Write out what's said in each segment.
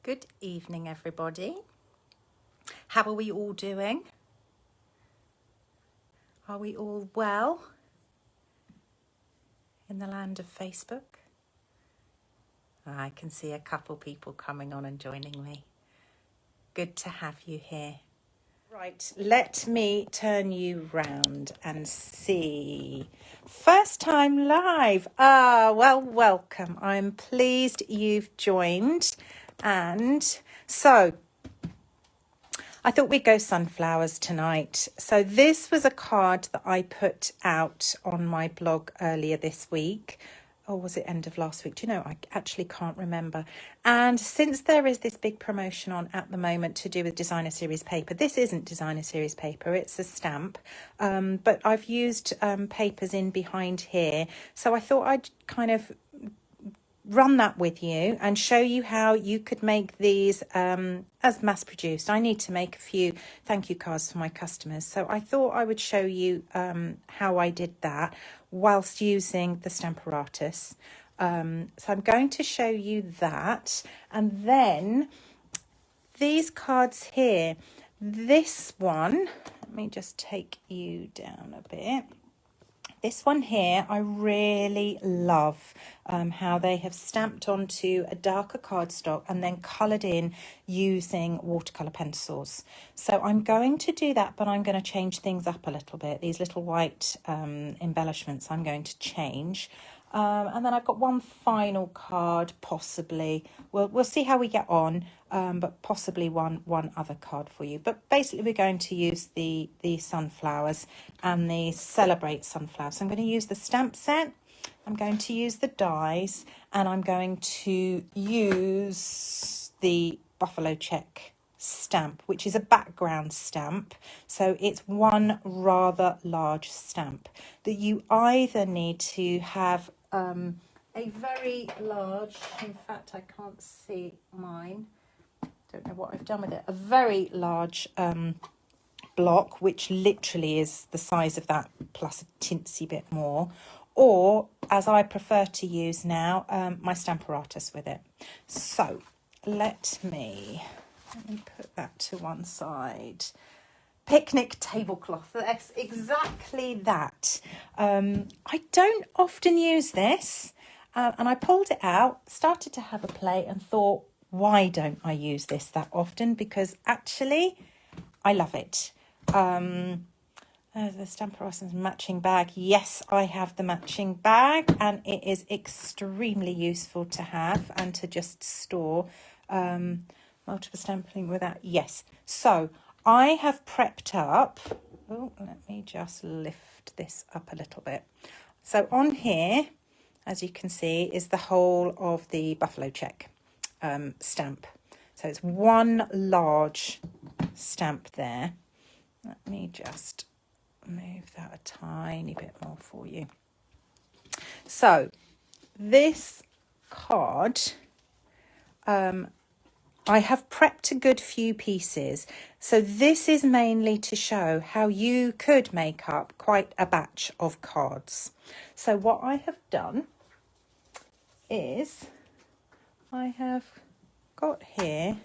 Good evening, everybody. How are we all doing? Are we all well in the land of Facebook? I can see a couple people coming on and joining me. Good to have you here. Right, let me turn you round and see. First time live. Well, welcome. I'm pleased you've joined. And so I thought we'd go sunflowers tonight. So this was a card that I put out on my blog earlier this week. Or was it end of last week? Do you know, I actually can't remember. And since there is this big promotion on at the moment to do with designer series paper, this isn't designer series paper, it's a stamp. But I've used papers in behind here. So I thought I'd kind of run that with you and show you how you could make these as mass produced. I need to make a few thank you cards for my customers, so I thought I would show you how I did that whilst using the Stamparatus. So I'm going to show you that, and then these cards here, this one, let me just take you down a bit. This one here, I really love how they have stamped onto a darker cardstock and then coloured in using watercolour pencils. So I'm going to do that, but I'm going to change things up a little bit. These little white embellishments I'm going to change. And then I've got one final card, possibly. We'll see how we get on, but possibly one other card for you. But basically, we're going to use the sunflowers and the Celebrate sunflowers. So I'm going to use the stamp set. I'm going to use the dies, and I'm going to use the Buffalo Check stamp, which is a background stamp. So it's one rather large stamp that you either need to have a very large, in fact I can't see mine, don't know what I've done with it, a very large block, which literally is the size of that plus a tinsy bit more, or as I prefer to use now, my Stamparatus with it. So let me put that to one side. Picnic tablecloth, that's exactly that. I don't often use this, and I pulled it out, started to have a play and thought, why don't I use this that often? Because actually I love it. The Stamparatus matching bag, yes, I have the matching bag, and it is extremely useful to have and to just store. Multiple stamping with that, yes. So I have prepped up, let me just lift this up a little bit. So on here, as you can see, is the whole of the Buffalo Check stamp. So it's one large stamp there. Let me just move that a tiny bit more for you. So this card, I have prepped a good few pieces. So this is mainly to show how you could make up quite a batch of cards. So what I have done is I have got here,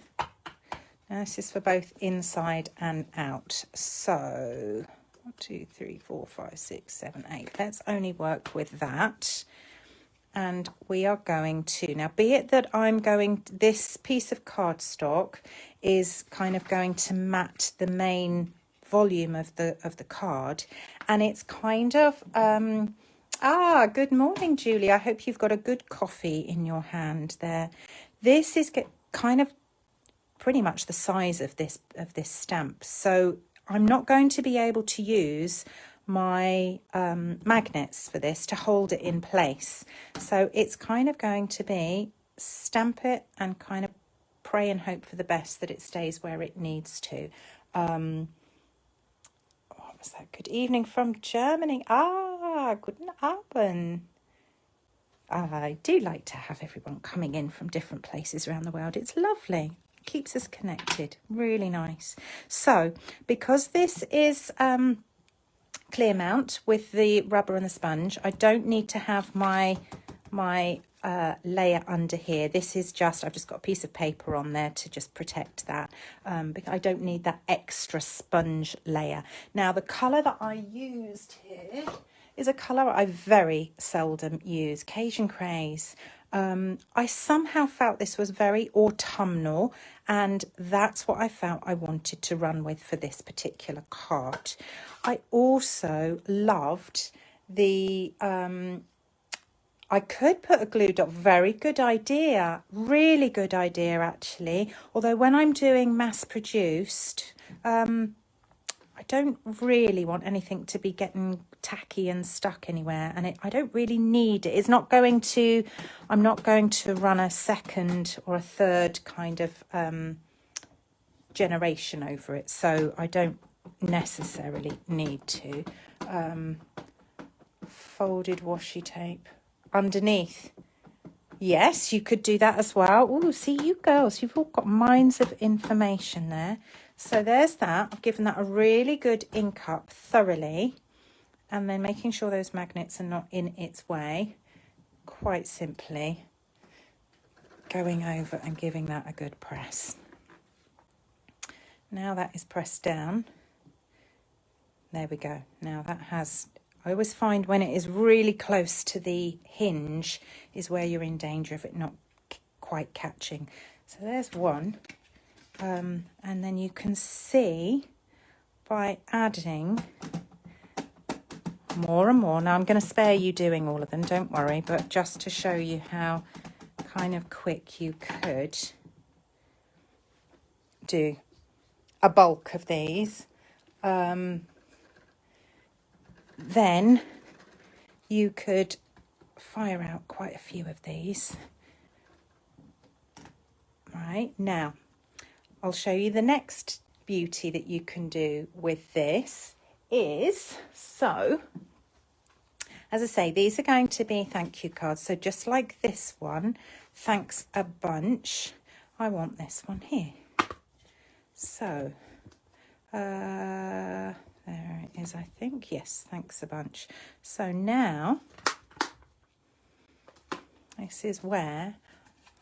now this is for both inside and out. So 1, 2, 3, 4, 5, 6, 7, 8. Let's only work with that. And we are going to, now be it that this piece of cardstock is kind of going to mat the main volume of the card, and it's kind of, good morning, Julie. I hope you've got a good coffee in your hand there. This is kind of pretty much the size of this stamp. So I'm not going to be able to use my magnets for this to hold it in place. So it's kind of going to be stamp it and kind of pray and hope for the best that it stays where it needs to. What was that? Good evening from Germany. Guten Abend. I do like to have everyone coming in from different places around the world. It's lovely. It keeps us connected. Really nice. So because this is clear mount with the rubber and the sponge, I don't need to have my layer under here. This is just, I've just got a piece of paper on there to just protect that, because I don't need that extra sponge layer. Now the colour that I used here is a colour I very seldom use, Cajun Craze. I somehow felt this was very autumnal, and that's what I felt I wanted to run with for this particular card. I also loved the, I could put a glue dot, very good idea, really good idea actually. Although when I'm doing mass produced, I don't really want anything to be getting tacky and stuck anywhere, and I don't really need it. It's not going to, I'm not going to run a second or a third kind of generation over it, so I don't necessarily need to. Folded washi tape underneath. Yes, you could do that as well. Oh, see, you girls, you've all got mines of information there. So there's that. I've given that a really good ink up thoroughly, and then making sure those magnets are not in its way. Quite simply going over and giving that a good press. Now that is pressed down. There we go. Now that has, I always find when it is really close to the hinge is where you're in danger of it not quite catching. So there's one. And then you can see by adding more and more. Now I'm going to spare you doing all of them, don't worry, but just to show you how kind of quick you could do a bulk of these. Then you could fire out quite a few of these. Right, now I'll show you the next beauty that you can do with this is, so as I say, these are going to be thank you cards. So just like this one, thanks a bunch, I want this one here. So there it is, I think. Yes, thanks a bunch. So now this is where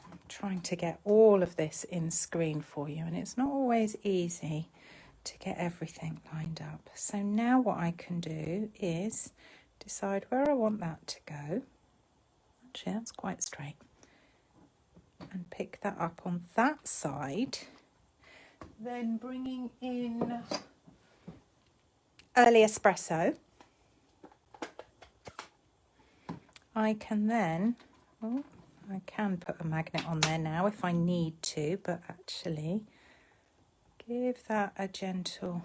I'm trying to get all of this in screen for you, and it's not always easy to get everything lined up. So now what I can do is decide where I want that to go. Actually, that's quite straight. And pick that up on that side. Then bringing in early espresso, I can then, oh, I can put a magnet on there now if I need to, but actually give that a gentle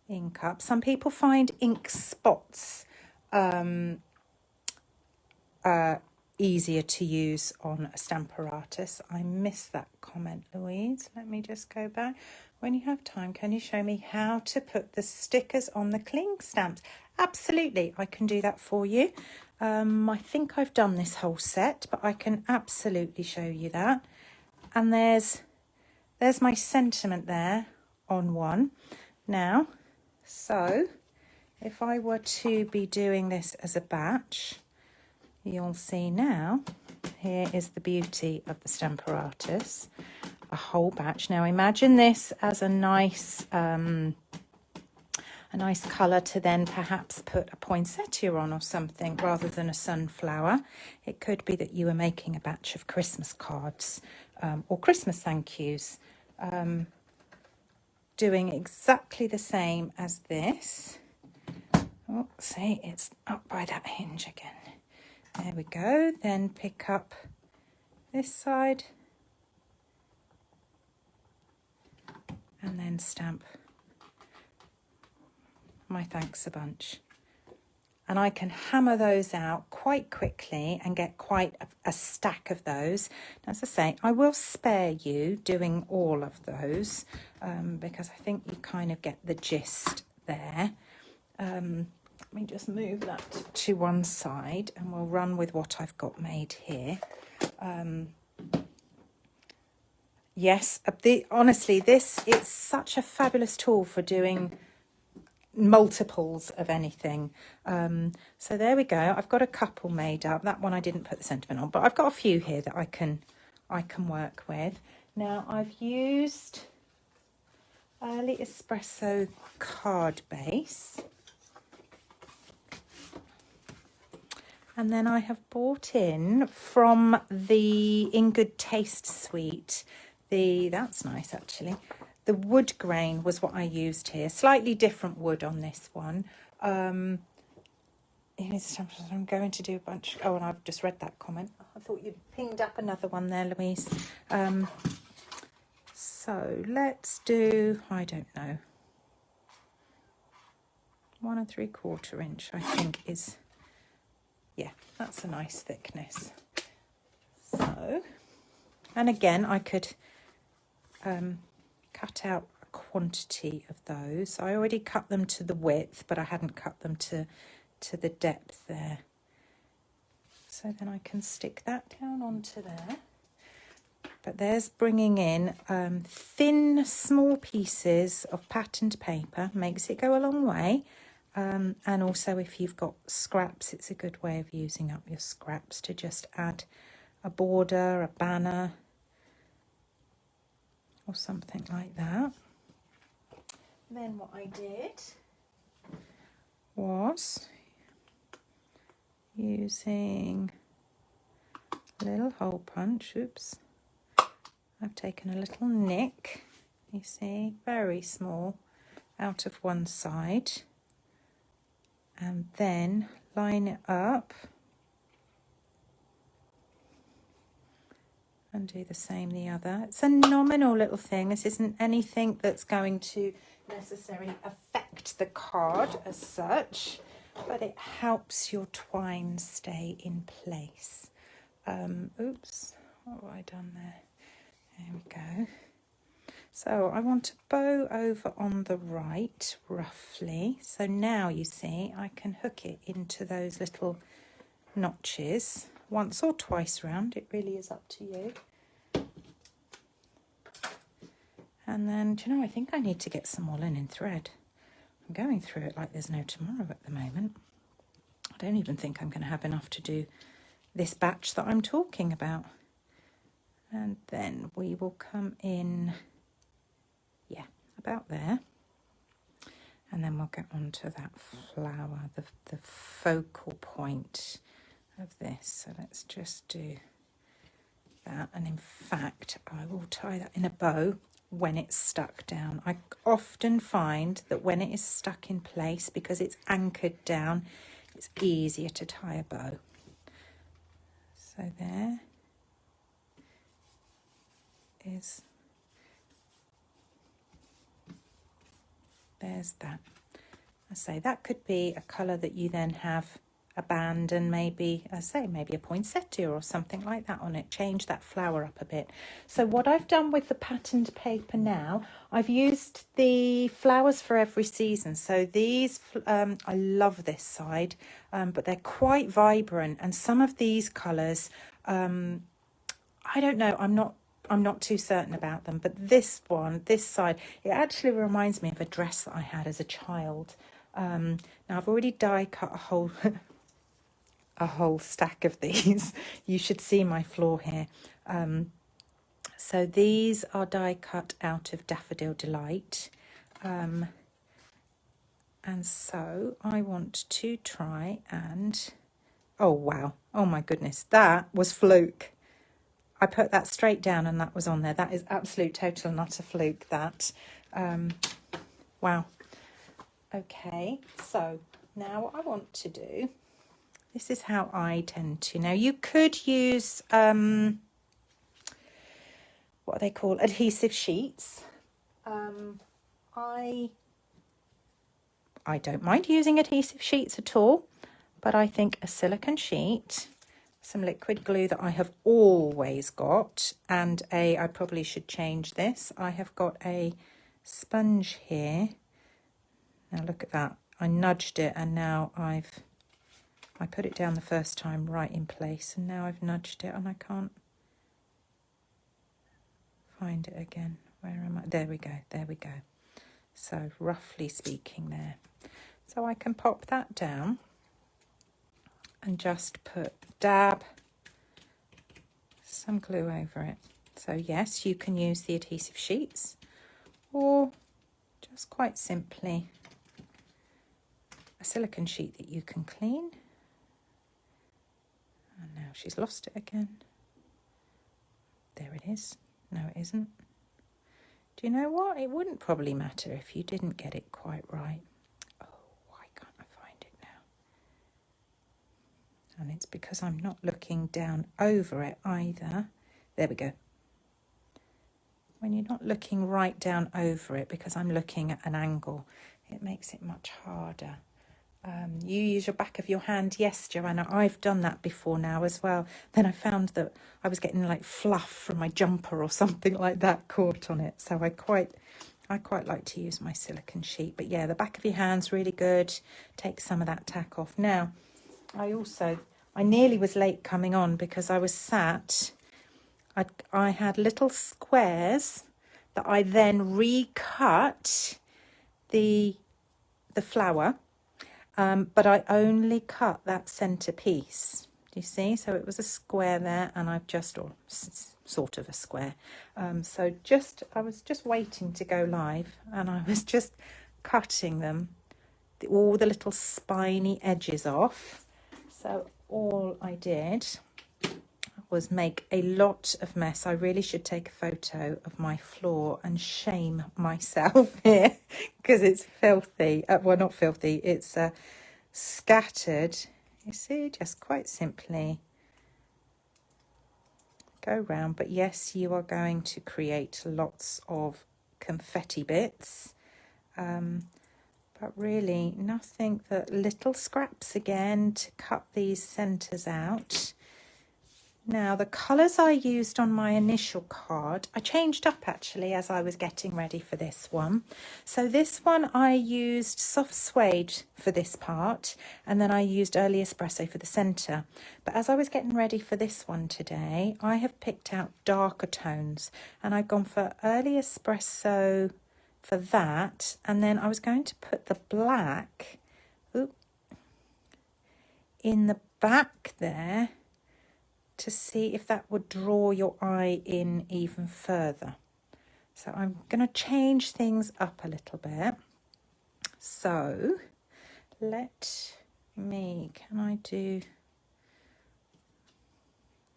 ink up. Some people find ink spots easier to use on a stamp apparatus. I missed that comment, Louise. Let me just go back. When you have time, can you show me how to put the stickers on the cling stamps? Absolutely, I can do that for you. I think I've done this whole set, but I can absolutely show you that. And there's my sentiment there on one. Now, so if I were to be doing this as a batch, you'll see now, here is the beauty of the Stamparatus, a whole batch. Now imagine this as a nice colour to then perhaps put a poinsettia on or something rather than a sunflower. It could be that you were making a batch of Christmas cards or Christmas thank yous, doing exactly the same as this. Oh, see, it's up by that hinge again. There we go. Then pick up this side and then stamp my thanks a bunch. And I can hammer those out quite quickly and get quite a stack of those. As I say, I will spare you doing all of those because I think you kind of get the gist there. Let me just move that to one side and we'll run with what I've got made here. Yes, honestly, it's such a fabulous tool for doing multiples of anything. So there we go. I've got a couple made up. That one I didn't put the sentiment on, but I've got a few here that I can work with. Now I've used Early Espresso card base. And then I have bought in from the In Good Taste suite, that's nice actually. The wood grain was what I used here. Slightly different wood on this one. I'm going to do a bunch. Oh, and I've just read that comment. I thought you'd pinged up another one there, Louise. So let's do, I don't know, 1 3/4 inch, I think is, yeah, that's a nice thickness. So, and again, I could cut out a quantity of those. I already cut them to the width, but I hadn't cut them to the depth there. So then I can stick that down onto there. But there's bringing in thin, small pieces of patterned paper, makes it go a long way. And also if you've got scraps, it's a good way of using up your scraps to just add a border, a banner, or something like that. Then what I did was using a little hole punch, oops, I've taken a little nick, you see, very small, out of one side, and then line it up and do the same the other. It's a nominal little thing. This isn't anything that's going to necessarily affect the card as such, but it helps your twine stay in place. Oops, what have I done there? There we go. So I want to bow over on the right roughly. So now you see I can hook it into those little notches once or twice round. It really is up to you. And then, do you know, I think I need to get some more linen thread. I'm going through it like there's no tomorrow at the moment. I don't even think I'm going to have enough to do this batch that I'm talking about. And then we will come in, yeah, about there. And then we'll get onto that flower, the focal point of this. So let's just do that. And in fact, I will tie that in a bow when it's stuck down. I often find that when it is stuck in place, because it's anchored down, it's easier to tie a bow. So there's that. I say that could be a colour that you then have a band and maybe, I say, maybe a poinsettia or something like that on it. Change that flower up a bit. So what I've done with the patterned paper now, I've used the flowers for every season. So these, I love this side, but they're quite vibrant. And some of these colours, I don't know, I'm not too certain about them, but this one, this side, it actually reminds me of a dress that I had as a child. Now I've already die cut a whole stack of these. You should see my floor here. So these are die cut out of Daffodil Delight. And so I want to try and, oh wow, oh my goodness, that was fluke. I put that straight down and that was on there. That is absolute total not a fluke, that. Wow. Okay, so now what I want to do, this is how I tend to. Now you could use, what are they called? Adhesive sheets. I don't mind using adhesive sheets at all, but I think a silicone sheet, some liquid glue that I have always got, and I probably should change this. I have got a sponge here. Now look at that. I nudged it and now I put it down the first time right in place, and now I've nudged it and I can't find it again. Where am I? There we go. There we go. So roughly speaking there. So I can pop that down and just dab some glue over it. So yes, you can use the adhesive sheets or just quite simply a silicone sheet that you can clean. And now she's lost it again. There it is. No, it isn't. Do you know what? It wouldn't probably matter if you didn't get it quite right. Oh, why can't I find it now? And it's because I'm not looking down over it either. There we go. When you're not looking right down over it, because I'm looking at an angle, it makes it much harder. You use your back of your hand. Yes, Joanna, I've done that before now as well. Then I found that I was getting like fluff from my jumper or something like that caught on it. So I quite like to use my silicone sheet. But yeah, the back of your hand's really good. Take some of that tack off. Now, I nearly was late coming on because I was sat. I had little squares that I then recut the flower. But I only cut that centre piece. Do you see? So it was a square there, and I've just, or sort of a square. So I was just waiting to go live, and I was just cutting them, all the little spiny edges off. So all I did was make a lot of mess. I really should take a photo of my floor and shame myself here because it's filthy. Well, not filthy, it's scattered. You see, just quite simply go round. But yes, you are going to create lots of confetti bits. But really nothing but little scraps again to cut these centres out. Now, the colours I used on my initial card, I changed up actually as I was getting ready for this one. So this one I used soft suede for this part, and then I used early espresso for the centre. But as I was getting ready for this one today, I have picked out darker tones, and I've gone for early espresso for that, and then I was going to put the black in the back there, to see if that would draw your eye in even further. So I'm going to change things up a little bit. So can I do,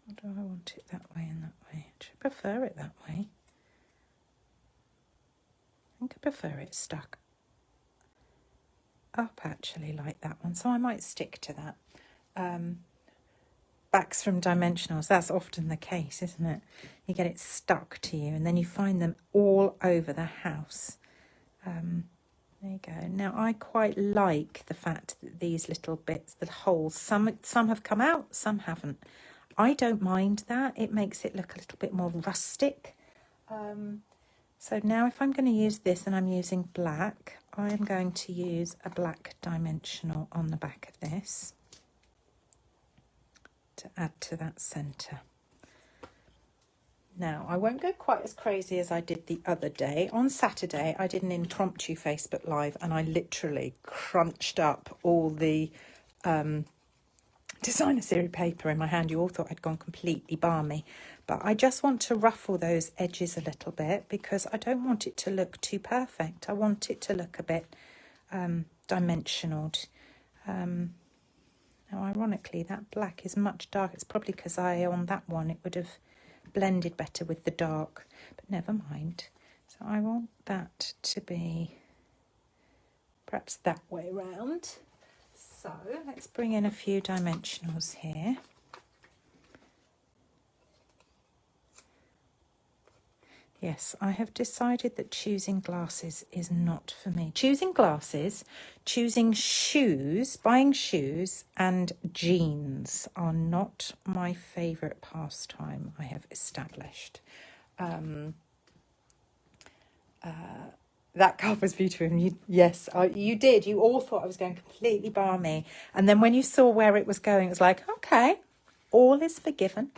or do I want it that way and that way? I should prefer it that way. I think I prefer it stuck up actually like that one. So I might stick to that. Backs from dimensionals, that's often the case, isn't it? You get it stuck to you and then you find them all over the house. There you go. Now I quite like the fact that these little bits, the holes, some have come out, some haven't. I don't mind that. It makes it look a little bit more rustic. So now if I'm going to use this and I'm using black, I am going to use a black dimensional on the back of this to add to that centre. Now, I won't go quite as crazy as I did the other day. On Saturday, I did an impromptu Facebook Live and I literally crunched up all the designer series paper in my hand. You all thought I'd gone completely balmy. But I just want to ruffle those edges a little bit because I don't want it to look too perfect. I want it to look a bit dimensional. Now, ironically, that black is much darker. It's probably because on that one, it would have blended better with the dark, but never mind. So I want that to be perhaps that way round. So let's bring in a few dimensionals here. Yes, I have decided that choosing glasses is not for me. Choosing glasses, choosing shoes, buying shoes and jeans are not my favourite pastime, I have established. That card was beautiful. Yes, you did. You all thought I was going completely balmy. And then when you saw where it was going, it was like, okay, all is forgiven.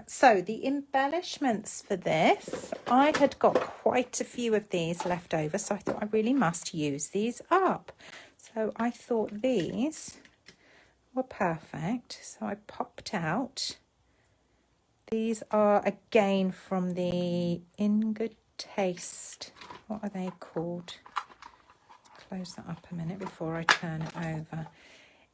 So the embellishments for this, I had got quite a few of these left over, so I thought I really must use these up. So I thought these were perfect. So I popped out. These are again from the In Good Taste. What are they called? Close that up a minute before I turn it over.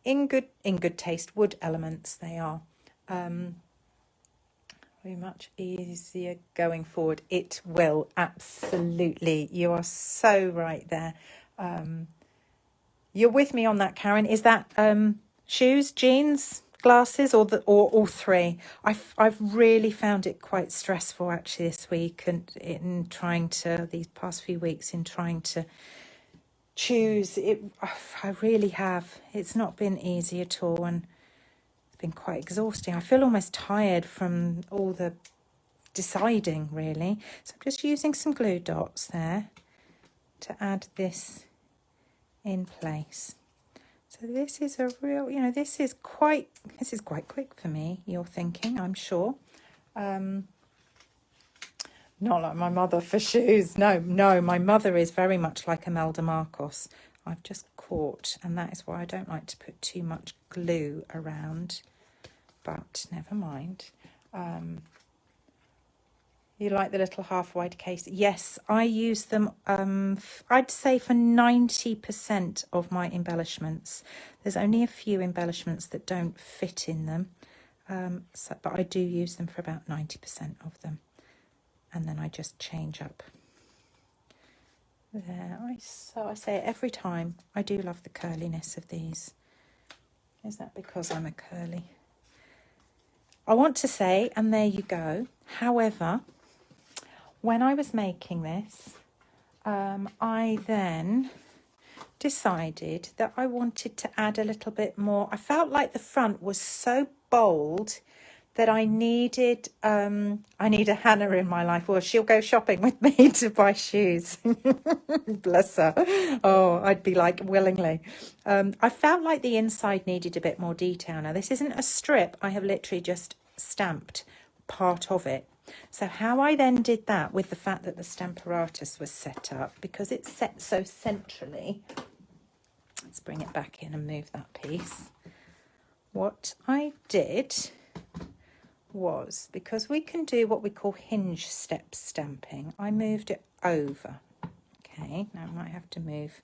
In Good Taste wood elements. They are very much easier going forward. It will, absolutely. You are so right there. You're with me on that, Karen. Is that shoes, jeans, glasses, or all three? I've really found it quite stressful actually this week, and in trying to these past few weeks in trying to choose it. I really have. It's not been easy at all, and it's been quite exhausting. I feel almost tired from all the deciding, really. So I'm just using some glue dots there to add this in place. So this is a real, this is quite quick for me, you're thinking, I'm sure. Not like my mother for shoes. No, my mother is very much like Imelda Marcos. I've just caught, and that is why I don't like to put too much glue around, but never mind. You like the little half-wide case? Yes, I use them, I'd say for 90% of my embellishments. There's only a few embellishments that don't fit in them, but I do use them for about 90% of them. And then I just change up. There, so I say it every time. I do love the curliness of these. Is that because I'm a curly? I want to say, and there you go. However, when I was making this, I then decided that I wanted to add a little bit more. I felt like the front was so bold that I needed a Hannah in my life. Well, she'll go shopping with me to buy shoes. Bless her. Oh, I'd be like, willingly. I felt like the inside needed a bit more detail. Now, this isn't a strip. I have literally just stamped part of it. So how I then did that with the fact that the Stamparatus was set up, because it's set so centrally. Let's bring it back in and move that piece. What I did was, because we can do what we call hinge step stamping, I moved it over. Okay, now I might have to move,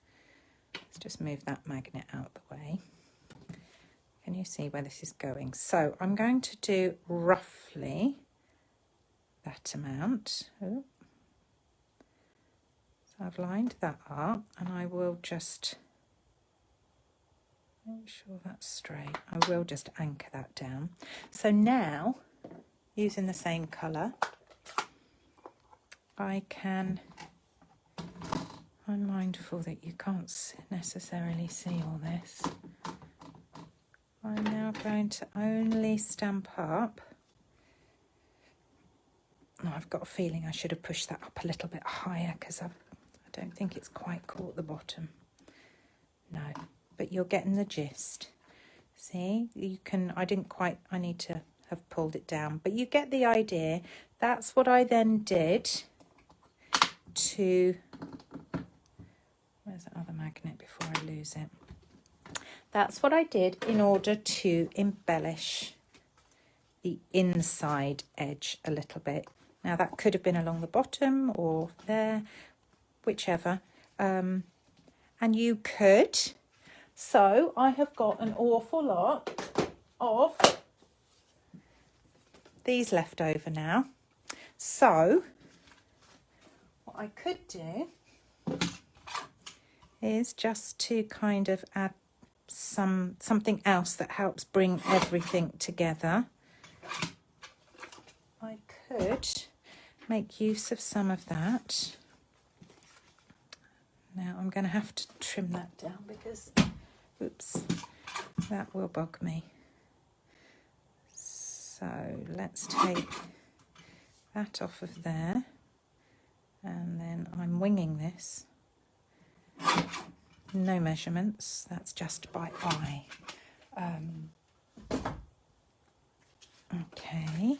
let's just move that magnet out the way. Can you see where this is going? So I'm going to do roughly that amount. Oh. So I've lined that up, and I will just make sure that's straight. I will just anchor that down. So now, using the same colour, I'm mindful that you can't necessarily see all this. I'm now going to only stamp up. Oh, I've got a feeling I should have pushed that up a little bit higher, because I don't think it's quite caught the bottom. No, but you're getting the gist. See, you can, I need to have pulled it down, but you get the idea. That's what I then did to, where's the other magnet before I lose it? That's what I did in order to embellish the inside edge a little bit. Now that could have been along the bottom or there, whichever. And you could. So I have got an awful lot of these left over now. So what I could do is just to kind of add something else that helps bring everything together. I could make use of some of that. Now I'm going to have to trim that down because, oops, that will bug me. So let's take that off of there, and then I'm winging this. No measurements, that's just by eye. Okay,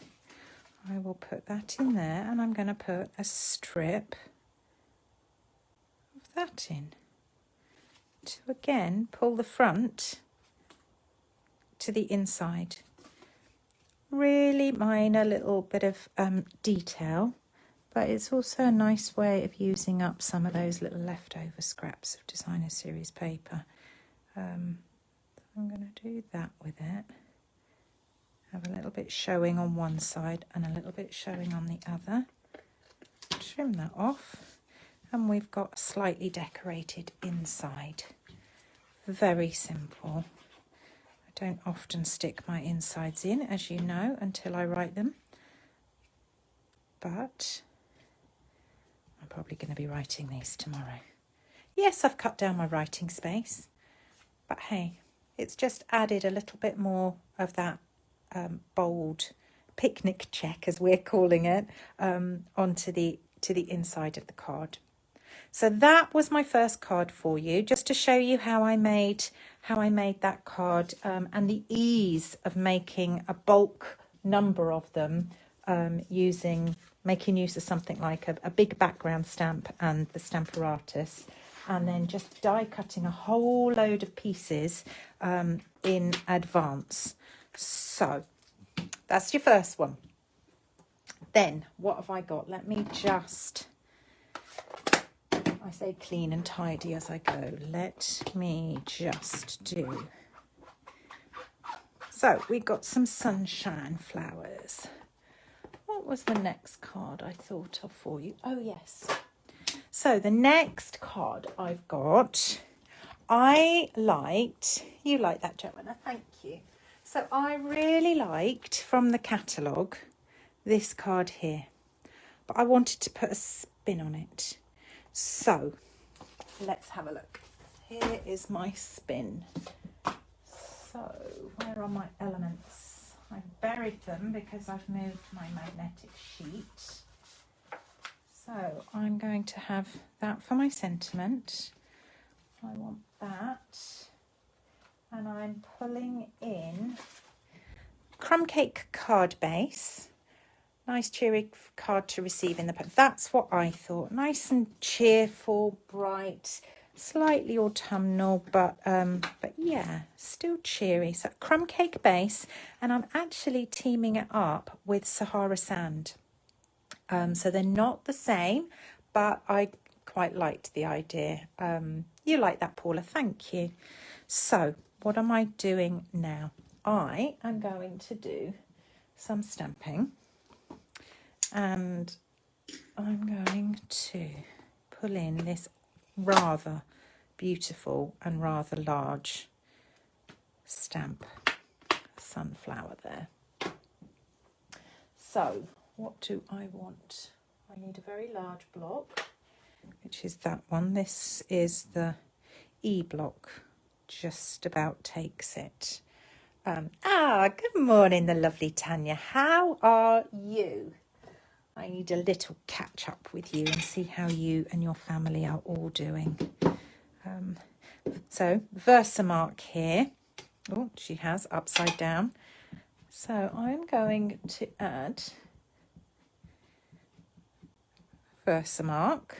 I will put that in there, and I'm going to put a strip of that in to again pull the front to the inside. Really minor little bit of detail, but it's also a nice way of using up some of those little leftover scraps of designer series paper. I'm going to do that with it. Have a little bit showing on one side and a little bit showing on the other. Trim that off, and we've got a slightly decorated inside. Very simple. I don't often stick my insides in, as you know, until I write them, but I'm probably going to be writing these tomorrow. Yes, I've cut down my writing space, but hey, it's just added a little bit more of that bold picnic check, as we're calling it, onto the inside of the card. So that was my first card for you, just to show you how I made that card, and the ease of making a bulk number of them, making use of something like a big background stamp and the Stamparatus, and then just die cutting a whole load of pieces in advance. So that's your first one. Then what have I got? Let me just, I say clean and tidy as I go. Let me just do. So we got some sunshine flowers. What was the next card I thought of for you? Oh yes. So the next card I've got, you like that, Joanna, thank you. So I really liked from the catalogue this card here, but I wanted to put a spin on it. So let's have a look. Here is my spin. So where are my elements? I've buried them because I've moved my magnetic sheet. So I'm going to have that for my sentiment. I want that. And I'm pulling in crumb cake card base. Nice cheery card to receive in the post. That's what I thought. Nice and cheerful, bright, slightly autumnal, but yeah, still cheery. So crumb cake base, and I'm actually teaming it up with Sahara Sand. So they're not the same, but I quite liked the idea. You like that, Paula? Thank you. So what am I doing now? I am going to do some stamping, and I'm going to pull in this rather beautiful and rather large stamp sunflower there. So what do I want? I need a very large block, which is that one. This is the E block, just about takes it. Good morning, the lovely Tanya. How are you? I need a little catch up with you and see how you and your family are all doing. So Versamark here. Oh, she has upside down. So I'm going to add Versamark.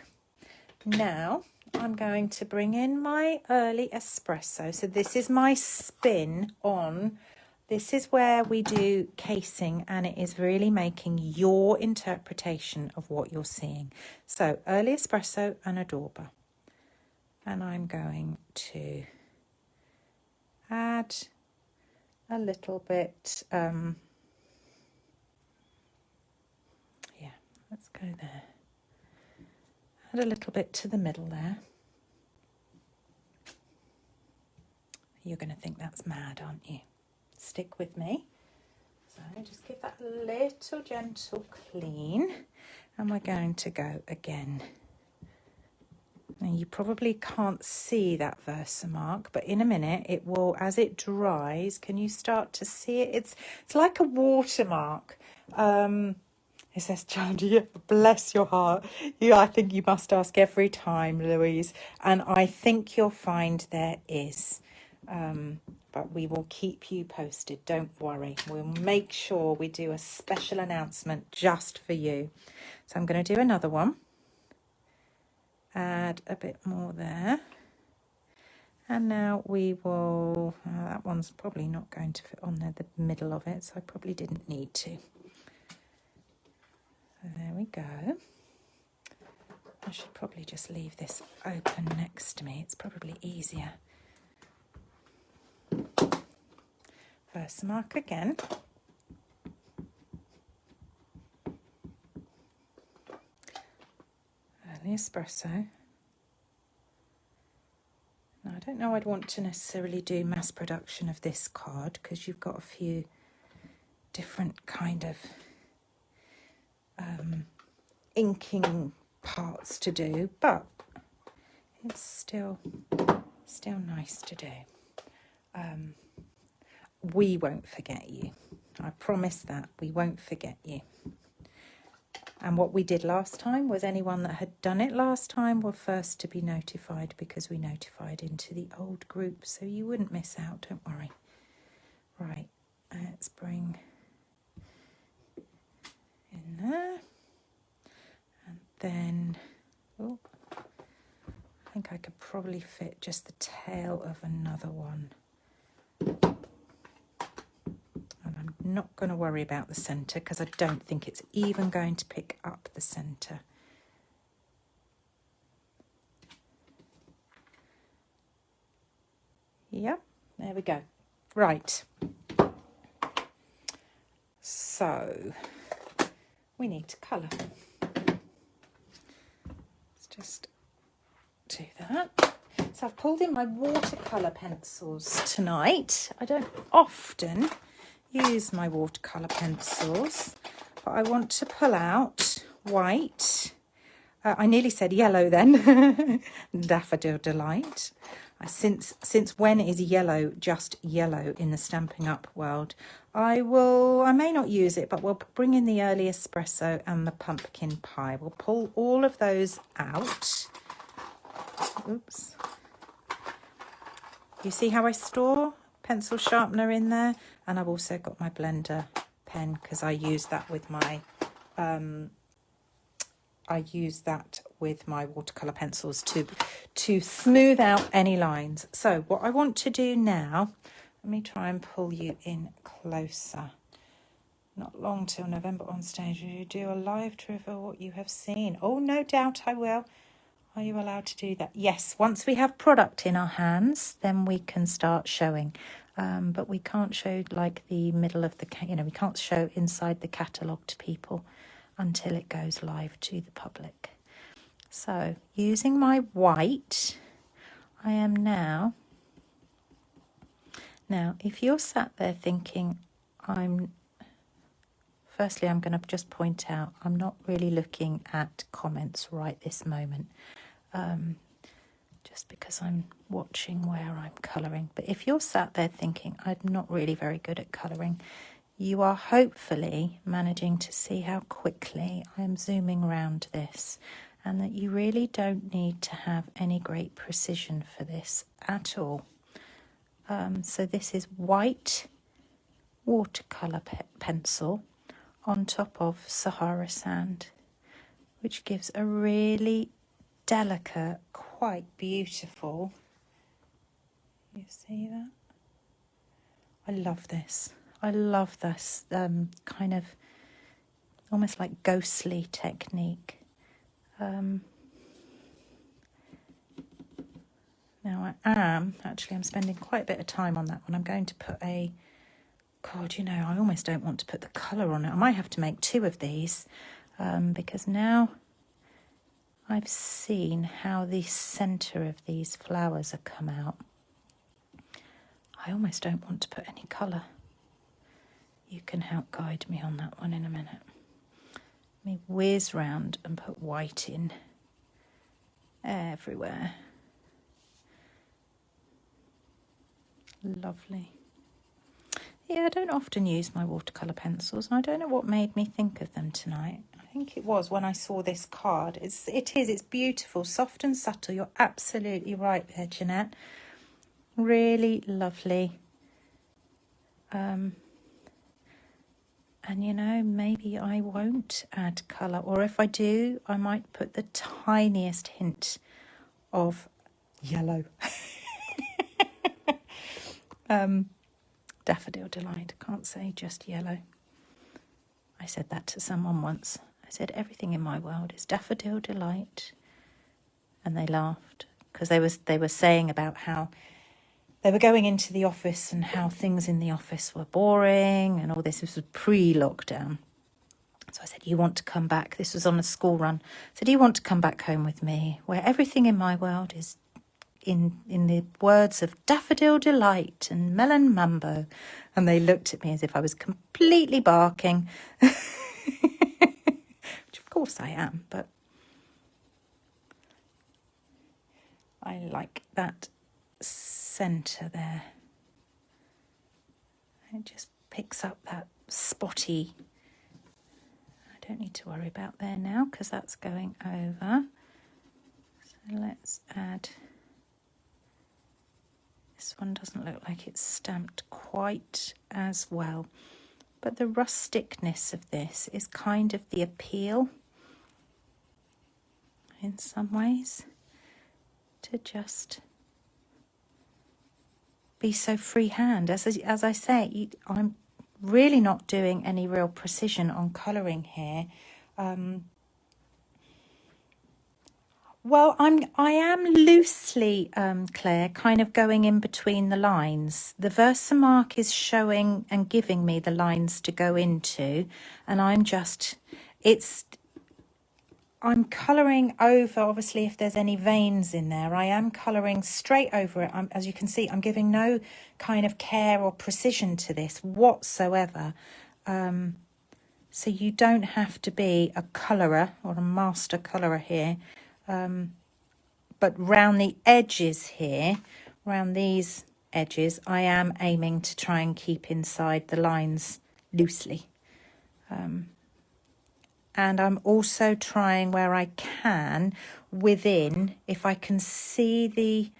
Now I'm going to bring in my early espresso. So this is my spin on, this is where we do casing, and it is really making your interpretation of what you're seeing. So early espresso and a dauber. And I'm going to add a little bit, yeah, let's go there. Add a little bit to the middle there. You're going to think that's mad, aren't you? Stick with me. So just give that a little gentle clean, and we're going to go again. Now you probably can't see that Versamark, but in a minute it will, as it dries. Can you start to see it? It's like a watermark. It says, Chandy, bless your heart. I think you must ask every time, Louise. And I think you'll find there is. but we will keep you posted, don't worry. We'll make sure we do a special announcement just for you. So I'm going to do another one, add a bit more there, and now we will, that one's probably not going to fit on there, the middle of it, so I probably didn't need to. So there we go. I should probably just leave this open next to me, it's probably easier. First mark again. Early espresso. Now I don't know I'd want to necessarily do mass production of this card because you've got a few different kind of inking parts to do, but it's still nice to do. We won't forget you. I promise that we won't forget you. And what we did last time was anyone that had done it last time were first to be notified because we notified into the old group, so you wouldn't miss out, don't worry. Right, let's bring in there. And then, oh, I think I could probably fit just the tail of another one. I'm not going to worry about the centre because I don't think it's even going to pick up the centre. Yep, there we go. Right. So we need to colour. Let's just do that. So I've pulled in my watercolour pencils tonight. I don't often use my watercolour pencils, but I want to pull out white. I nearly said yellow then. Daffodil Delight. Since when is yellow just yellow in the Stampin' Up world? I may not use it, but we'll bring in the early espresso and the pumpkin pie. We'll pull all of those out. Oops. You see how I store pencil sharpener in there? And I've also got my blender pen because I use that with my watercolour pencils to smooth out any lines. So what I want to do now, let me try and pull you in closer. Not long till November on stage. Will you do a live to reveal what you have seen? Oh, no doubt I will. Are you allowed to do that? Yes, once we have product in our hands, then we can start showing. But we can't show like the middle of the, we can't show inside the catalogue to people until it goes live to the public. So using my white, I am now, if you're sat there thinking, firstly, I'm going to just point out, I'm not really looking at comments right this moment. Just because I'm watching where I'm colouring. But if you're sat there thinking, I'm not really very good at colouring, you are hopefully managing to see how quickly I'm zooming around this, and that you really don't need to have any great precision for this at all. So this is white watercolour pencil on top of Sahara sand, which gives a really delicate, quite beautiful. You see that? I love this. I love this kind of almost like ghostly technique. Now I'm spending quite a bit of time on that one. I'm going to put I almost don't want to put the colour on it. I might have to make two of these because now I've seen how the centre of these flowers have come out. I almost don't want to put any colour. You can help guide me on that one in a minute. Let me whiz round and put white in everywhere. Lovely. Yeah, I don't often use my watercolour pencils, and I don't know what made me think of them tonight. I think it was when I saw this card. It's beautiful, soft and subtle. You're absolutely right there, Jeanette. really lovely. And you know, maybe I won't add colour, or if I do, I might put the tiniest hint of yellow. Daffodil Delight, can't say just yellow. I said that to someone once. I said, everything in my world is Daffodil Delight. And they laughed because they were saying about how they were going into the office and how things in the office were boring and all this. This was pre-lockdown. So I said, you want to come back? This was on a school run. I said, you want to come back home with me where everything in my world is in the words of Daffodil Delight and Melon Mambo. And they looked at me as if I was completely barking. Which of course I am, but I like that centre there. It just picks up that spotty. I don't need to worry about there now because that's going over. So let's add. This one doesn't look like it's stamped quite as well, but the rusticness of this is kind of the appeal in some ways, to just be so freehand. As I say, I'm really not doing any real precision on colouring here. Well, I am loosely, Claire, kind of going in between the lines. The Versamark is showing and giving me the lines to go into, and I'm colouring over, obviously, if there's any veins in there. I am colouring straight over it. As you can see, I'm giving no kind of care or precision to this whatsoever. So you don't have to be a colourer or a master colourer here. But round the edges here, round these edges, I am aiming to try and keep inside the lines loosely. And I'm also trying where I can within, if I can see the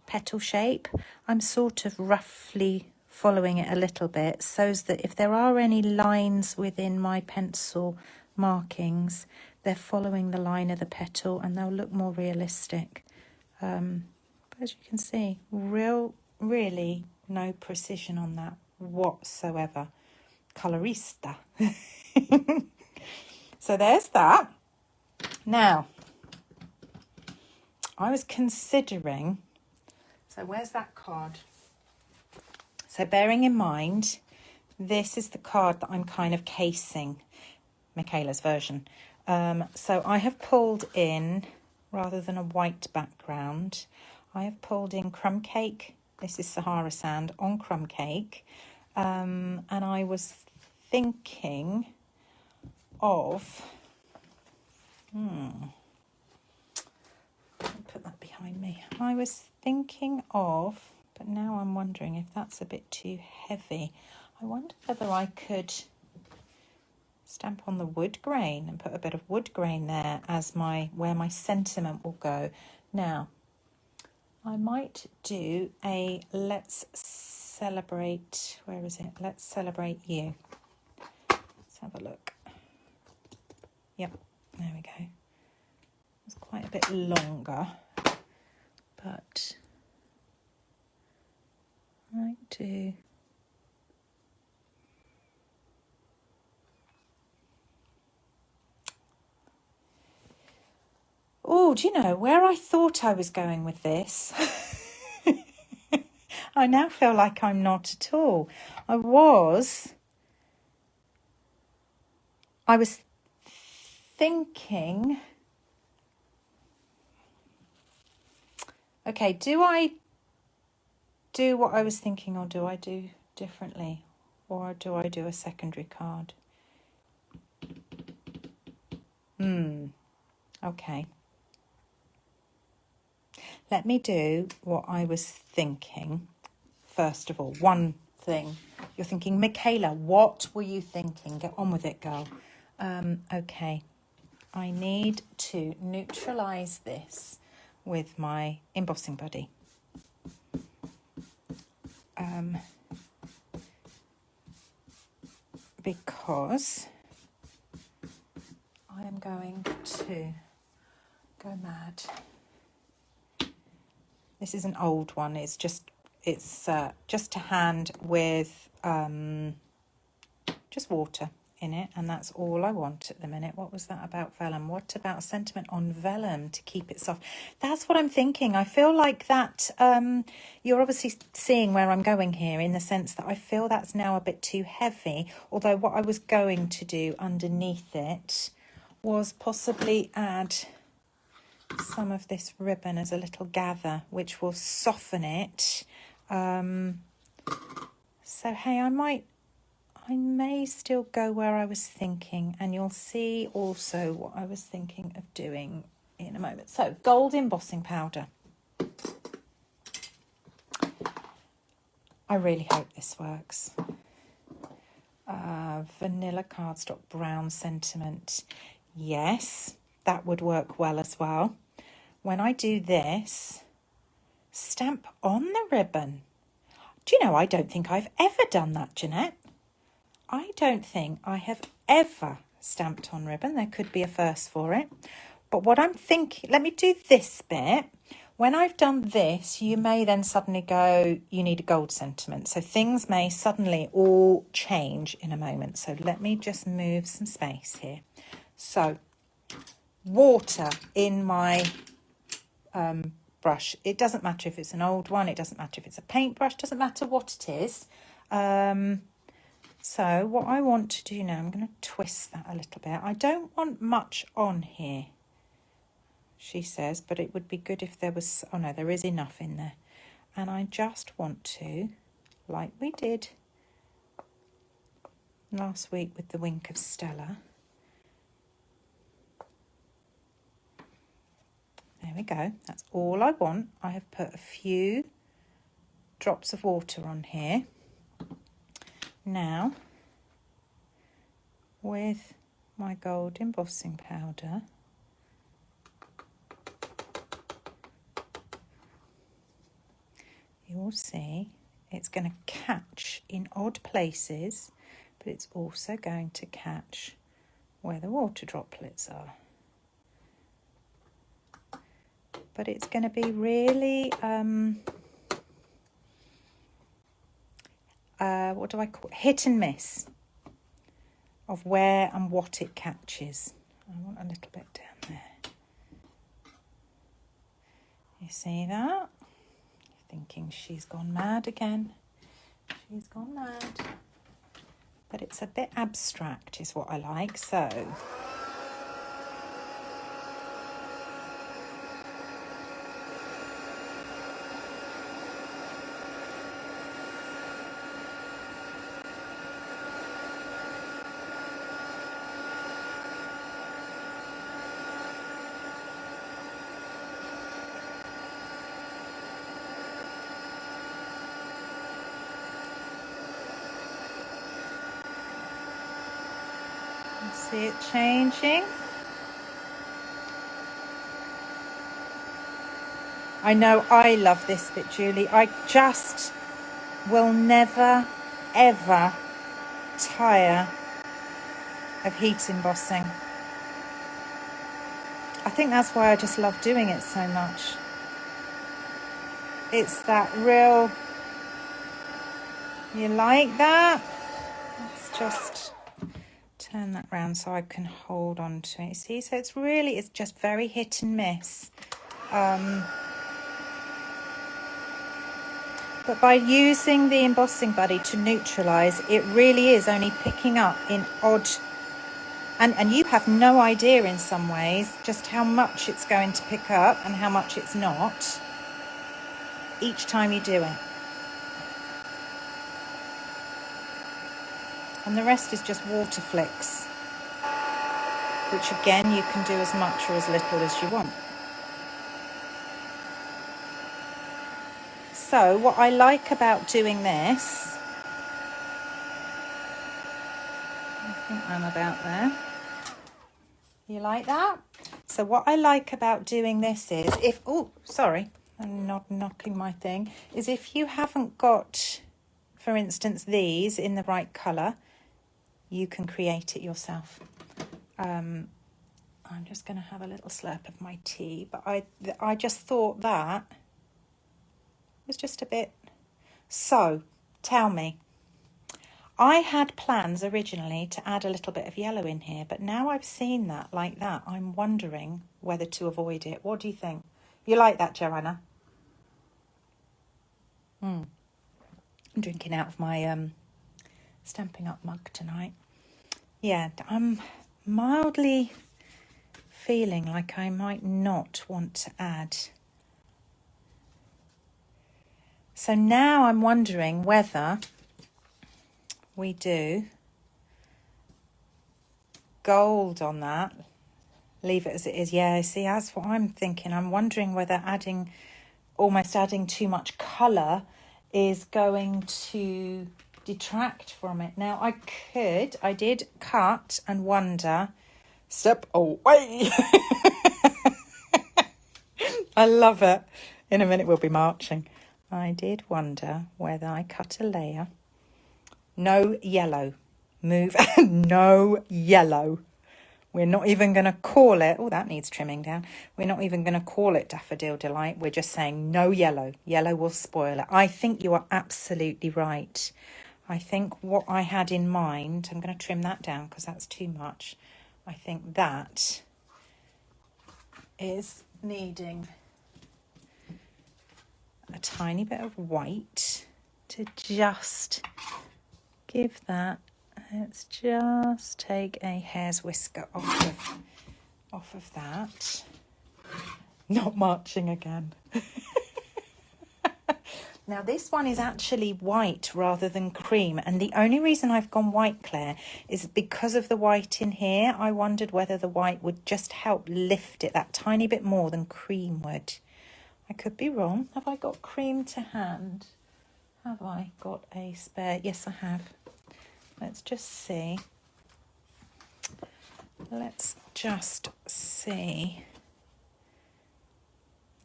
petal shape, I'm sort of roughly following it a little bit so that if there are any lines within my pencil markings, they're following the line of the petal and they'll look more realistic. But as you can see, really no precision on that whatsoever. Colorista. So there's that. Now, I was considering, so where's that card? So bearing in mind, this is the card that I'm kind of casing, Michaela's version. So I have pulled in, rather than a white background, I have pulled in crumb cake. This is Sahara Sand on crumb cake. And I was thinking of, put that behind me. I was thinking of, but now I'm wondering if that's a bit too heavy. I wonder whether I could stamp on the wood grain and put a bit of wood grain there as where my sentiment will go. Now, I might do a let's celebrate, where is it? Let's celebrate you. Let's have a look. Yep, there we go. It's quite a bit longer, but I might do. Oh, do you know where I thought I was going with this? I now feel like I'm not at all. I was thinking, okay, do I do what I was thinking or do I do differently? Or do I do a secondary card? Okay. Let me do what I was thinking. First of all, one thing. You're thinking, Michaela, what were you thinking? Get on with it, girl. Okay. I need to neutralise this with my embossing buddy. because I am going to go mad. This is an old one. It's just a hand with just water in it, and that's all I want at the minute. What was that about vellum? What about sentiment on vellum to keep it soft? That's what I'm thinking. I feel like that you're obviously seeing where I'm going here, in the sense that I feel that's now a bit too heavy, although what I was going to do underneath it was possibly add some of this ribbon as a little gather, which will soften it. So hey, I may still go where I was thinking, and you'll see also what I was thinking of doing in a moment. So, gold embossing powder. I really hope this works. Vanilla cardstock brown sentiment. Yes, that would work well as well. When I do this, stamp on the ribbon. Do you know, I don't think I've ever done that, Jeanette. I don't think I have ever stamped on ribbon. There could be a first for it. But what I'm thinking, let me do this bit. When I've done this, you may then suddenly go, you need a gold sentiment. So things may suddenly all change in a moment. So let me just move some space here. So water in my brush. It doesn't matter if it's an old one. It doesn't matter if it's a paintbrush. It doesn't matter what it is. So what I want to do now, I'm going to twist that a little bit. I don't want much on here, she says, but it would be good if there was, oh no, there is enough in there. And I just want to, like we did last week with the Wink of Stella. There we go. That's all I want. I have put a few drops of water on here. Now, with my gold embossing powder, you will see it's going to catch in odd places, but it's also going to catch where the water droplets are. But it's going to be really, what do I call it? Hit and miss of where and what it catches. I want a little bit down there. You see that? You're thinking she's gone mad again. She's gone mad. But it's a bit abstract is what I like, so... See it changing. I know I love this bit, Julie. I just will never, ever tire of heat embossing. I think that's why I just love doing it so much. It's that real... You like that? Let's just... turn that round so I can hold on to it. See, so it's really, it's just very hit and miss. But by using the embossing buddy to neutralise, it really is only picking up in odd, and you have no idea in some ways just how much it's going to pick up and how much it's not each time you do it. And the rest is just water flicks, which again you can do as much or as little as you want. So what I like about doing this, I think I'm about there. You like that? So what I like about doing this is if, oh, sorry, I'm not knocking my thing, is if you haven't got for instance, these in the right colour, you can create it yourself. I'm just going to have a little slurp of my tea, but I just thought that was just a bit. So, tell me. I had plans originally to add a little bit of yellow in here, but now I've seen that like that, I'm wondering whether to avoid it. What do you think? You like that, Joanna? I'm drinking out of my Stampin' Up mug tonight. Yeah, I'm mildly feeling like I might not want to add. So now I'm wondering whether we do gold on that. Leave it as it is. Yeah, see, that's what I'm thinking. I'm wondering whether almost adding too much colour is going to detract from it. Now, I did cut and wonder. Step away. I love it. In a minute we'll be marching. I did wonder whether I cut a layer. No yellow. Move. No yellow. We're not even going to call it. Oh, that needs trimming down. We're not even going to call it Daffodil Delight. We're just saying no yellow. Yellow will spoil it. I think you are absolutely right. I think what I had in mind, I'm going to trim that down because that's too much. I think that is needing a tiny bit of white to just give that. Let's just take a hair's whisker off of that. Not marching again. Now this one is actually white rather than cream, and the only reason I've gone white, Claire, is because of the white in here. I wondered whether the white would just help lift it that tiny bit more than cream would. I could be wrong. Have I got cream to hand? Have I got a spare? Yes, I have. Let's just see. Let's just see.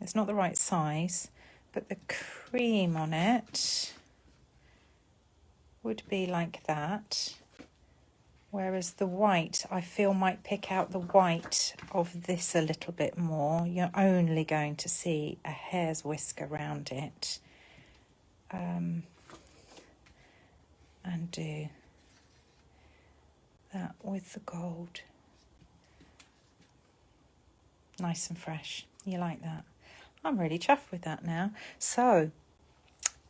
It's not the right size, but the cream on it would be like that. Whereas the white, I feel, might pick out the white of this a little bit more. You're only going to see a hair's whisk around it. And do that with the gold. Nice and fresh. You like that? I'm really chuffed with that now. So,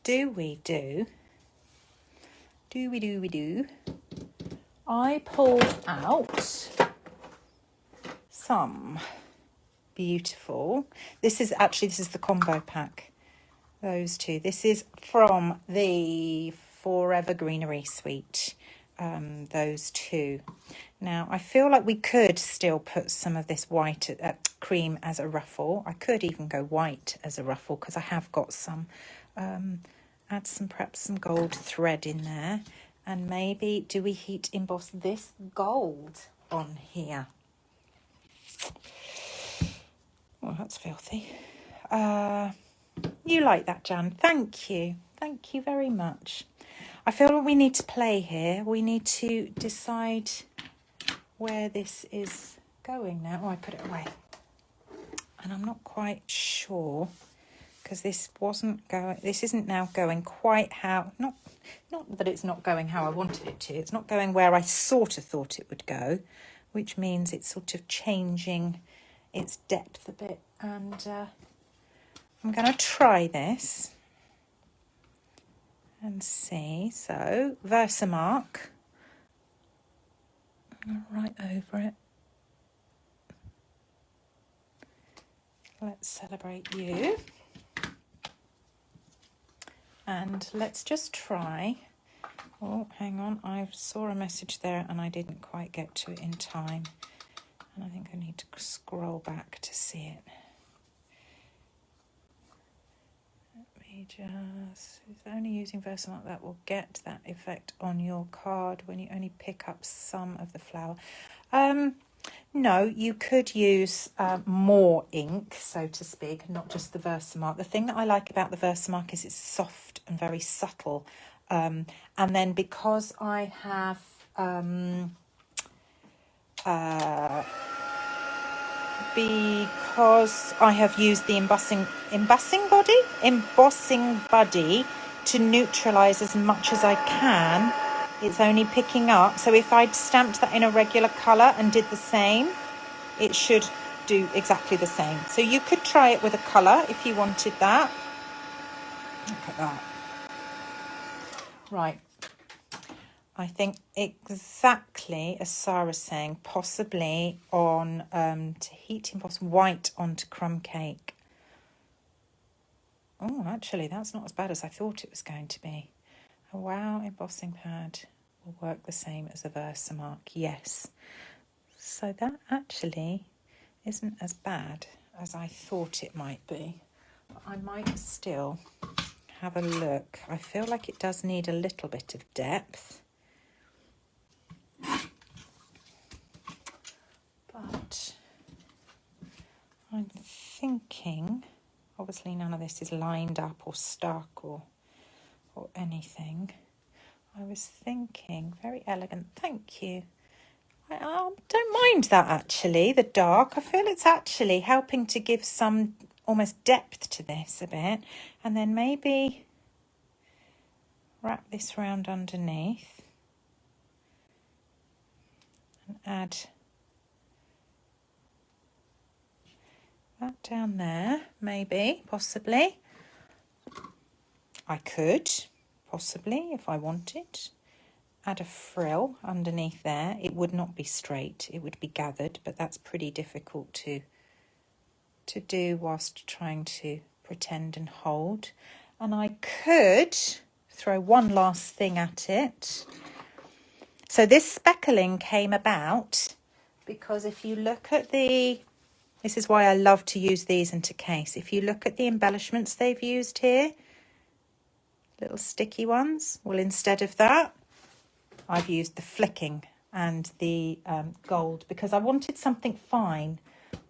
do we do? I pulled out some beautiful. This is the combo pack. Those two. This is from the Forever Greenery suite. Those two. Now, I feel like we could still put some of this white cream as a ruffle. I could even go white as a ruffle because I have got some. Add perhaps some gold thread in there. And maybe, do we heat emboss this gold on here? Oh, that's filthy. You like that, Jan. Thank you. Thank you very much. I feel like we need to play here. We need to decide where this is going now. Oh, I put it away. And I'm not quite sure because this isn't now going quite how, not that it's not going how I wanted it to. It's not going where I sort of thought it would go, which means it's sort of changing its depth a bit. And I'm going to try this and see. So, Versamark, right over it. Let's celebrate you. And let's just try. Oh, hang on. I saw a message there and I didn't quite get to it in time. And I think I need to scroll back to see it. It's only using Versamark that will get that effect on your card when you only pick up some of the flower. No, you could use more ink, so to speak, not just the Versamark. The thing that I like about the Versamark is it's soft and very subtle. And then because I have used the embossing buddy to neutralise as much as I can, it's only picking up. So if I'd stamped that in a regular colour and did the same, it should do exactly the same. So you could try it with a colour if you wanted that. Look at that. Right. I think exactly as Sarah's saying, possibly on to heat emboss white onto crumb cake. Oh, actually, that's not as bad as I thought it was going to be. A wow embossing pad will work the same as a Versamark. Yes. So that actually isn't as bad as I thought it might be. But I might still have a look. I feel like it does need a little bit of depth. But I'm thinking, obviously none of this is lined up or stuck or anything. I was thinking, very elegant, thank you. I don't mind that actually, the dark. I feel it's actually helping to give some almost depth to this a bit. And then maybe wrap this round underneath and add that down there, maybe, possibly. I could, possibly, if I wanted, add a frill underneath there. It would not be straight, it would be gathered, but that's pretty difficult to do whilst trying to pretend and hold. And I could throw one last thing at it. So this speckling came about because if you look at this is why I love to use these into case. If you look at the embellishments they've used here, little sticky ones, well, instead of that, I've used the flicking and the gold because I wanted something fine.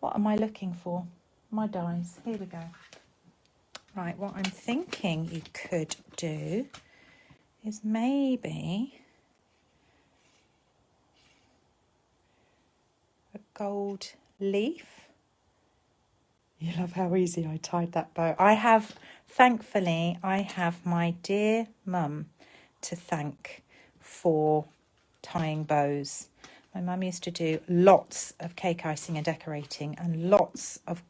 What am I looking for? My dies. Here we go. Right, what I'm thinking you could do is maybe a gold leaf. You love how easy I tied that bow. Thankfully, I have my dear mum to thank for tying bows. My mum used to do lots of cake icing and decorating and lots of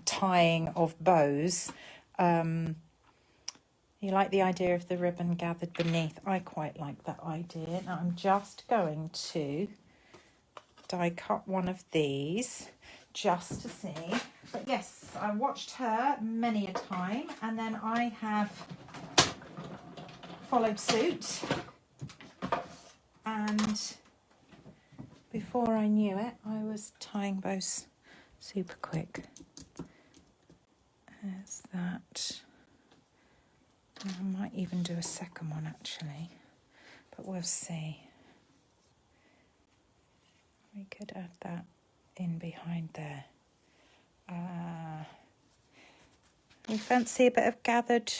tying of bows. You like the idea of the ribbon gathered beneath. I quite like that idea. Now I'm just going to die cut one of these just to see. But yes, I watched her many a time and then I have followed suit. And before I knew it, I was tying bows super quick. There's that. I might even do a second one actually, but we'll see. We could add that in behind there. We fancy a bit of gathered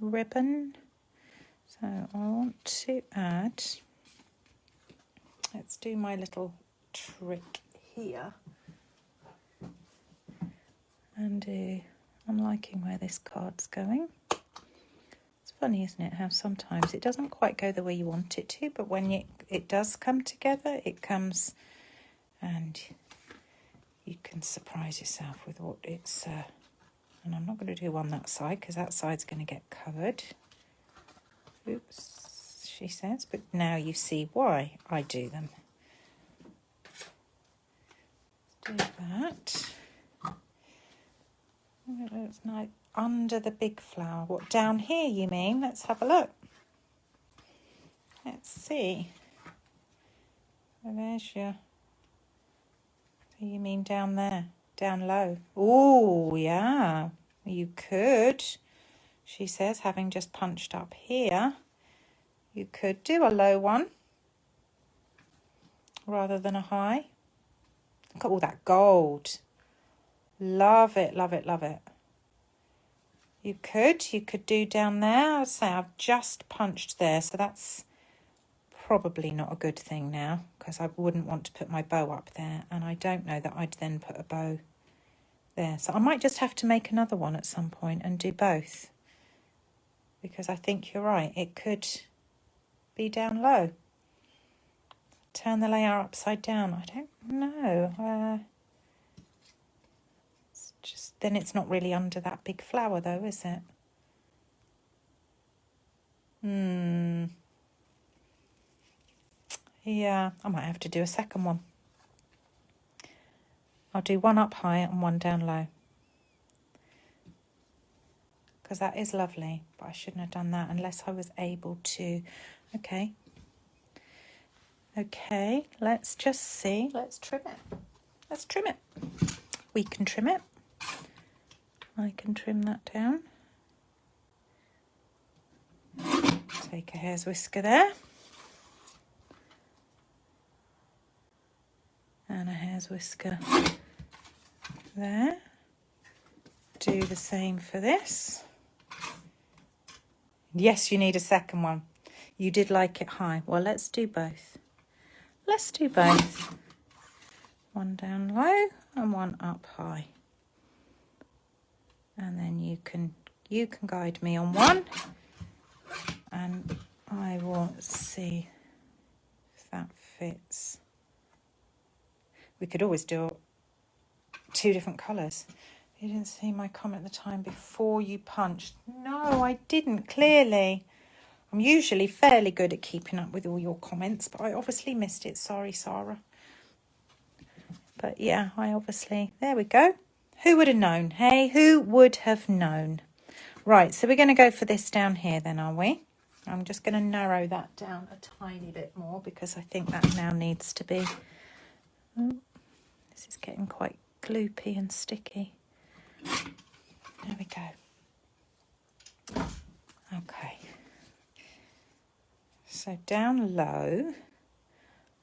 ribbon. So I want to add, let's do my little trick here. And I'm liking where this card's going. It's funny, isn't it, how sometimes it doesn't quite go the way you want it to, but when it does come together, it comes and you can surprise yourself with what it's... and I'm not going to do one that side because that side's going to get covered. Oops, she says, but now you see why I do them. Let's do that. It looks nice under the big flower. What, down here you mean? Let's have a look. Let's see. So there's your... So you mean down there, down low? Oh, yeah. You could, she says, having just punched up here, you could do a low one rather than a high. Look at all that gold. Love it, love it, love it. You could do down there. I'd say I've just punched there, so that's probably not a good thing now, because I wouldn't want to put my bow up there, and I don't know that I'd then put a bow there. So I might just have to make another one at some point and do both, because I think you're right, it could be down low. Turn the layer upside down. I don't know. It's just, then it's not really under that big flower though, is it? Yeah, I might have to do a second one. I'll do one up high and one down low, because that is lovely, but I shouldn't have done that unless I was able to. Okay, let's just see. Let's trim it. Let's trim it. We can trim it. I can trim that down. Take a hair's whisker there. And a hair's whisker there. Do the same for this. Yes, you need a second one. You did like it high. Well, let's do both. Let's do both. One down low and one up high. And then you can guide me on one, and I will see if that fits. We could always do 2 different colours. You didn't see my comment at the time before you punched. No, I didn't, clearly. I'm usually fairly good at keeping up with all your comments, but I obviously missed it. Sorry, Sarah. But yeah, I obviously... There we go. Who would have known? Hey, who would have known? Right, so we're going to go for this down here then, are we? I'm just going to narrow that down a tiny bit more, because I think that now needs to be... Oh, this is getting quite gloopy and sticky. There we go. Okay. So down low,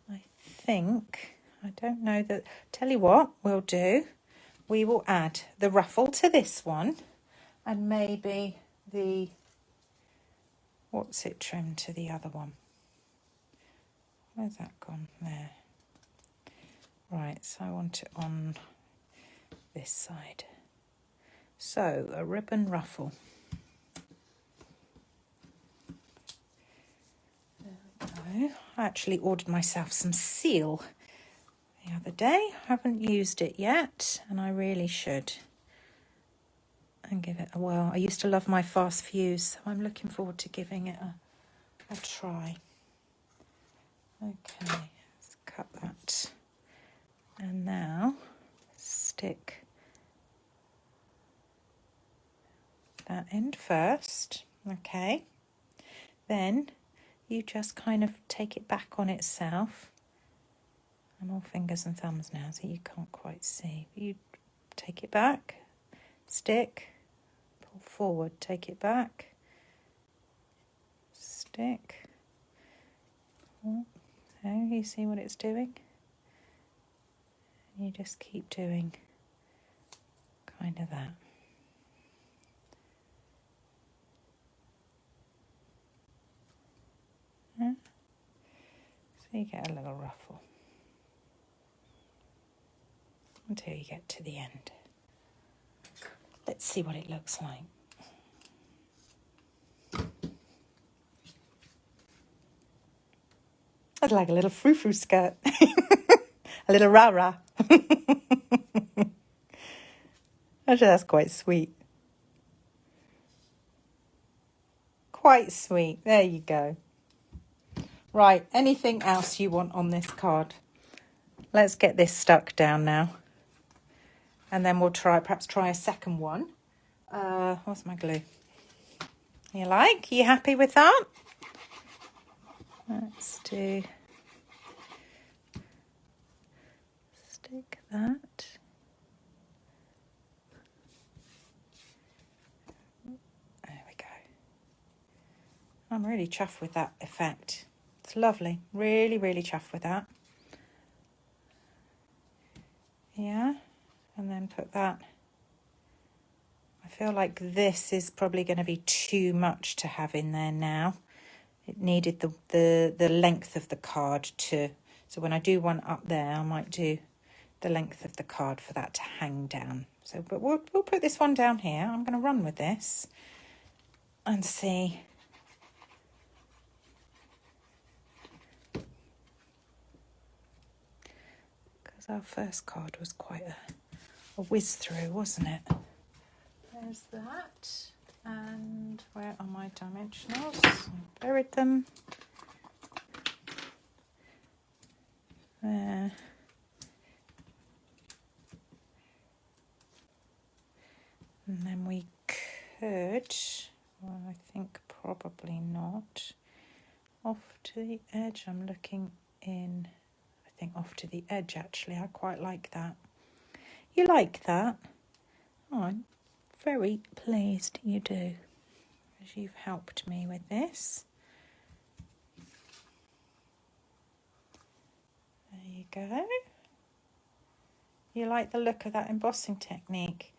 I think, I don't know that, tell you what we'll do, we will add the ruffle to this one, and maybe the, what's it trimmed to the other one? Where's that gone? There. Right, so I want it on this side. So a ribbon ruffle. I actually ordered myself some seal the other day. I haven't used it yet, and I really should. And give it a whirl. I used to love my fast fuse, so I'm looking forward to giving it a try. Okay, let's cut that. And now stick that end first. Okay, then you just kind of take it back on itself. I'm all fingers and thumbs now, so you can't quite see. You take it back, stick, pull forward, take it back, stick. Oh, so you see what it's doing? You just keep doing kind of that. Yeah. So you get a little ruffle until you get to the end. Let's see what it looks like. I'd like a little frou-frou skirt. A little rah-rah. Actually, that's quite sweet. Quite sweet. There you go. Right, anything else you want on this card? Let's get this stuck down now. And then we'll perhaps try a second one. What's my glue? You like? Are you happy with that? Let's do... Stick that. There we go. I'm really chuffed with that effect. It's lovely. Really, really chuffed with that. Yeah. And then put that. I I feel like this is probably going to be too much to have in there now. It needed the length of the card to, so when I do one up there, I might do the length of the card for that to hang down. So, but we'll put this one down here. I'm going to run with this and see. Because our first card was quite a whiz through, wasn't it? There's that. And where are my dimensionals? I buried them. There. And then we could, well, I think probably not, off to the edge. I'm looking in, I think off to the edge actually. I quite like that. You like that? Oh, I'm very pleased you do, as you've helped me with this. There you go. You like the look of that embossing technique?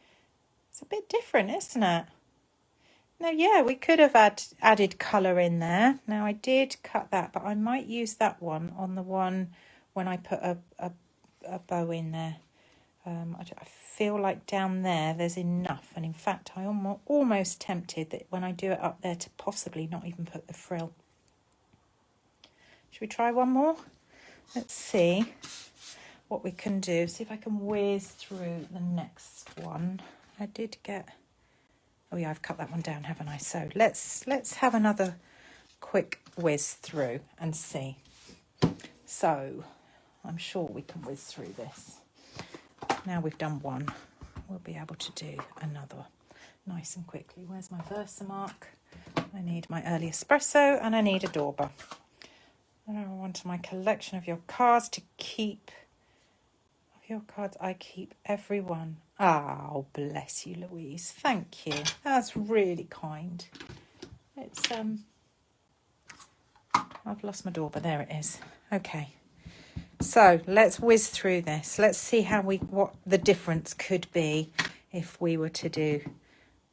It's a bit different, isn't it? Now, yeah, we could have added colour in there. Now, I did cut that, but I might use that one on the one when I put a bow in there. I feel like down there, there's enough. And in fact, I'm almost tempted that when I do it up there to possibly not even put the frill. Should we try one more? Let's see what we can do. See if I can whiz through the next one. I did get, oh yeah, I've cut that one down, haven't I? So let's have another quick whiz through and see. So I'm sure we can whiz through this. Now we've done one, we'll be able to do another nice and quickly. Where's my Versamark? I need my early espresso and I need a dauber. And I want my collection of your cards to keep. Of your cards, I keep every one. Oh, bless you, Louise. Thank you. That's really kind. It's I've lost my dauber. There it is. Okay. So let's whiz through this. Let's see what the difference could be if we were to do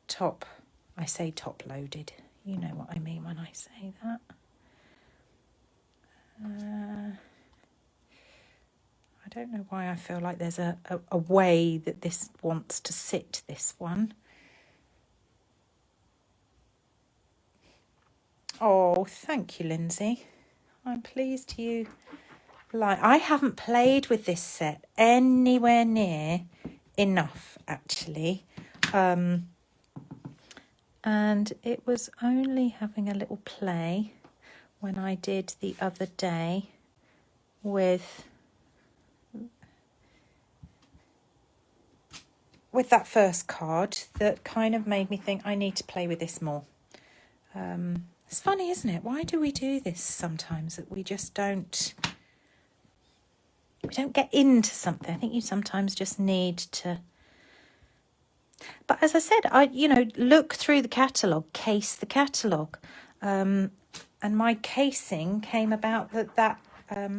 top. I say top loaded. You know what I mean when I say that. I don't know why I feel like there's a way that this wants to sit, this one. Oh, thank you, Lindsay. I'm pleased you like. I haven't played with this set anywhere near enough, actually. And it was only having a little play when I did the other day with that first card that kind of made me think I need to play with this more. It's funny, isn't it? Why do we do this sometimes, that we just don't get into something? I think you sometimes just need to. But as I said, look through the catalogue, case the catalogue. And my casing came about that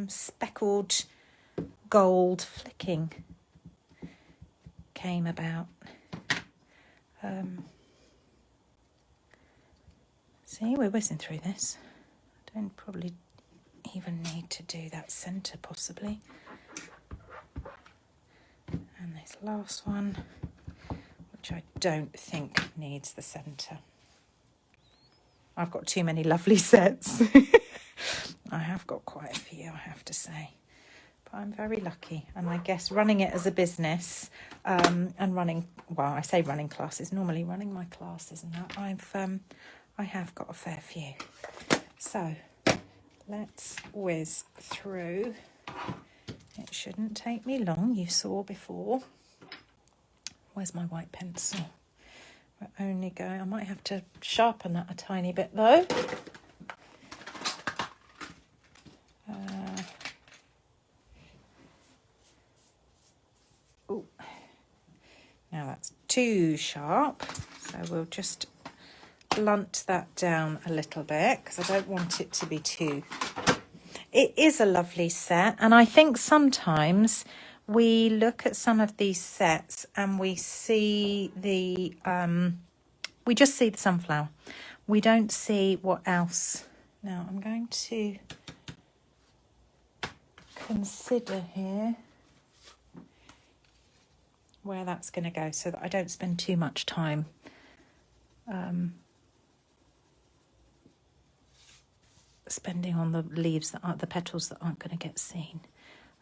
speckled gold flicking came about. See, we're whizzing through this. I don't probably even need to do that centre, possibly. And this last one, which I don't think needs the centre. I've got too many lovely sets. I have got quite a few, I have to say. But I'm very lucky. And I guess running it as a business and running, well, I say running classes, normally running my classes and that, I have got a fair few. So let's whiz through. It shouldn't take me long, you saw before. Where's my white pencil? We're only going, I might have to sharpen that a tiny bit though. Now that's too sharp, so we'll just blunt that down a little bit because I don't want it to be too. It is a lovely set, and I think sometimes we look at some of these sets and we see the, we just see the sunflower. We don't see what else. Now I'm going to consider here where that's going to go so that I don't spend too much time spending on the leaves that aren't, the petals that aren't going to get seen.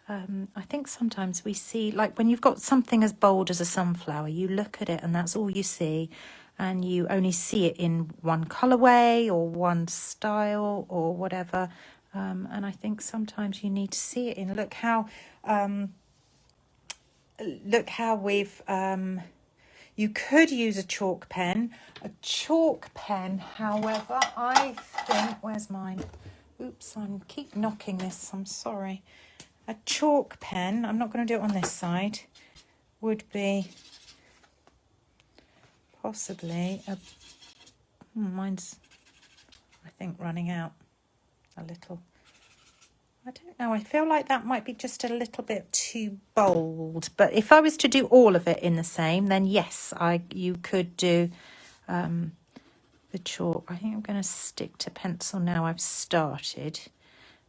I think sometimes we see, like when you've got something as bold as a sunflower, you look at it and that's all you see, and you only see it in one colourway or one style or whatever. And I think sometimes you need to see it in, look how we've, you could use a chalk pen. A chalk pen, however, I think, where's mine? Oops, I keep knocking this, I'm sorry. A chalk pen, I'm not going to do it on this side, would be possibly a, mine's, I think, running out a little. I don't know, I feel like that might be just a little bit too bold. But if I was to do all of it in the same, then yes, you could do the chalk. I think I'm going to stick to pencil now I've started.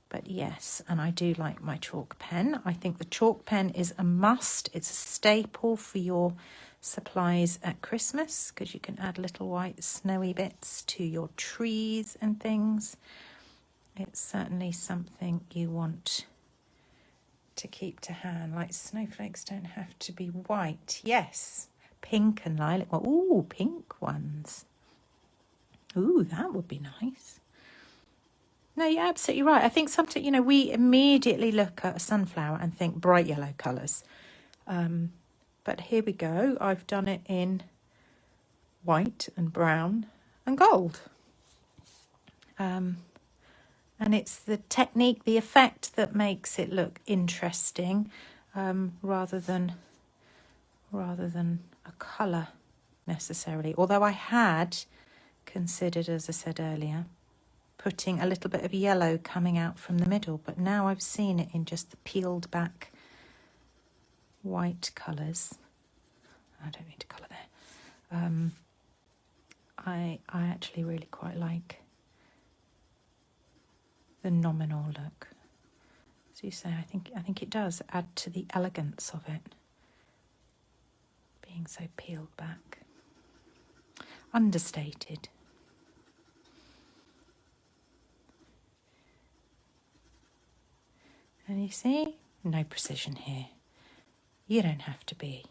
But yes, and I do like my chalk pen. I think the chalk pen is a must. It's a staple for your supplies at Christmas because you can add little white snowy bits to your trees and things. It's certainly something you want to keep to hand. Like snowflakes don't have to be white. Yes, pink and lilac. Well, ooh, pink ones. Ooh, that would be nice. No, you're absolutely right. I think sometimes, you know, we immediately look at a sunflower and think bright yellow colours. But here we go. I've done it in white and brown and gold. And it's the technique, the effect that makes it look interesting, rather than a colour necessarily. Although I had considered, as I said earlier, putting a little bit of yellow coming out from the middle, but now I've seen it in just the peeled back white colours. I don't need to colour there. I actually really quite like the nominal look. As you say, I think it does add to the elegance of it, being so peeled back. Understated. And you see, no precision here. You don't have to be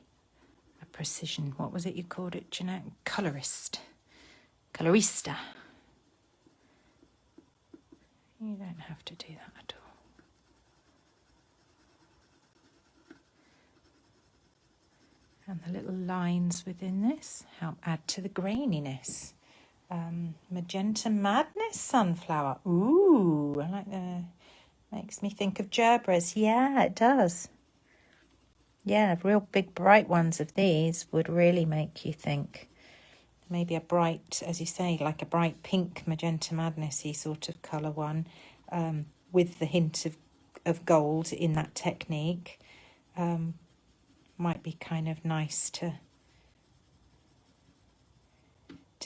a precision, what was it you called it, Jeanette? Colorista. You don't have to do that at all. And the little lines within this help add to the graininess. Magenta Madness Sunflower. Ooh, I like the... Makes me think of gerbras. Yeah, it does. Yeah, real big bright ones of these would really make you think. Maybe a bright, as you say, like a bright pink Magenta Madness-y sort of colour one, with the hint of gold in that technique. Might be kind of nice to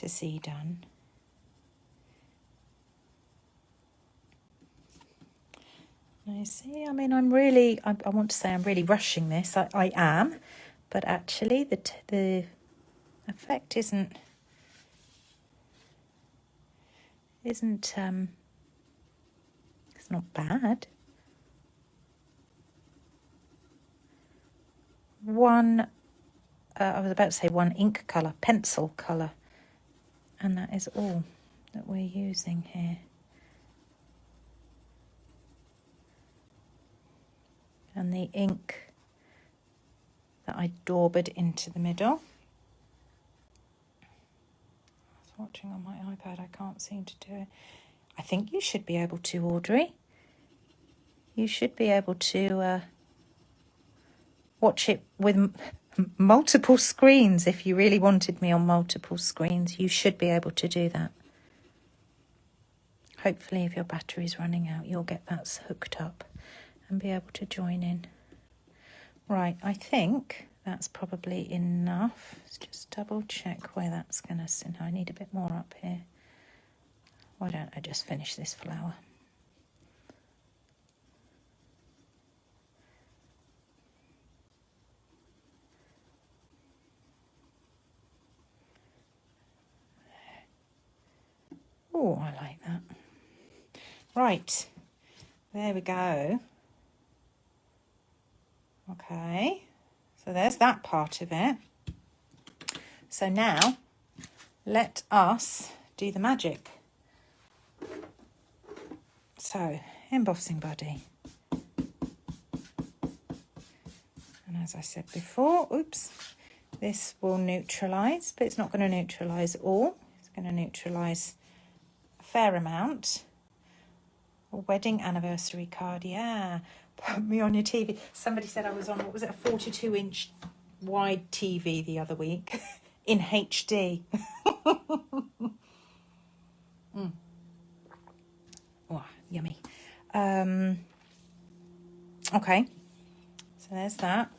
see done. I see, I mean, I want to say I'm really rushing this. I am, but actually the effect isn't it's not bad. I was about to say one ink colour, pencil colour, and that is all that we're using here. And the ink that I daubed into the middle. I was watching on my iPad, I can't seem to do it. I think you should be able to, Audrey. You should be able to watch it with multiple screens. If you really wanted me on multiple screens, you should be able to do that. Hopefully, if your battery's running out, you'll get that hooked up and be able to join in. Right, I think that's probably enough. Let's just double check where that's going to sit. I need a bit more up here. Why don't I just finish this flower? Oh, I like that. Right, there we go. Okay, so there's that part of it. So now let us do the magic. So, embossing buddy. And as I said before, oops, this will neutralise, but it's not going to neutralise all. It's going to neutralise a fair amount. A wedding anniversary card, yeah. Put me on your TV. Somebody said I was on, what was it, a 42-inch wide TV the other week in HD. Oh, yummy. Okay, so there's that.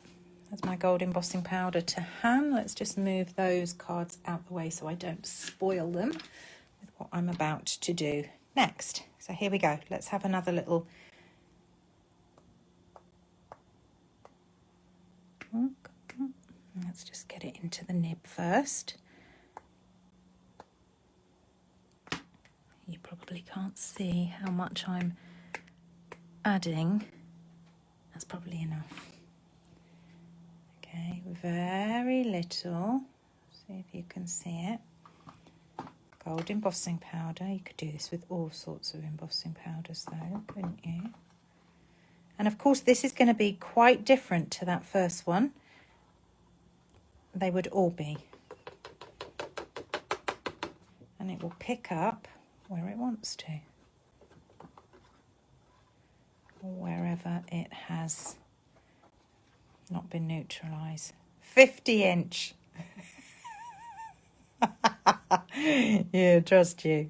That's my gold embossing powder to hand. Let's just move those cards out the way so I don't spoil them with what I'm about to do next. So here we go. Let's have another little let's just get it into the nib first. You probably can't see how much I'm adding. That's probably enough. Okay, very little. See if you can see it. Gold embossing powder. You could do this with all sorts of embossing powders though, couldn't you? And of course this is going to be quite different to that first one. They would all be. And it will pick up where it wants to. Wherever it has not been neutralised. 50-inch. Yeah, trust you.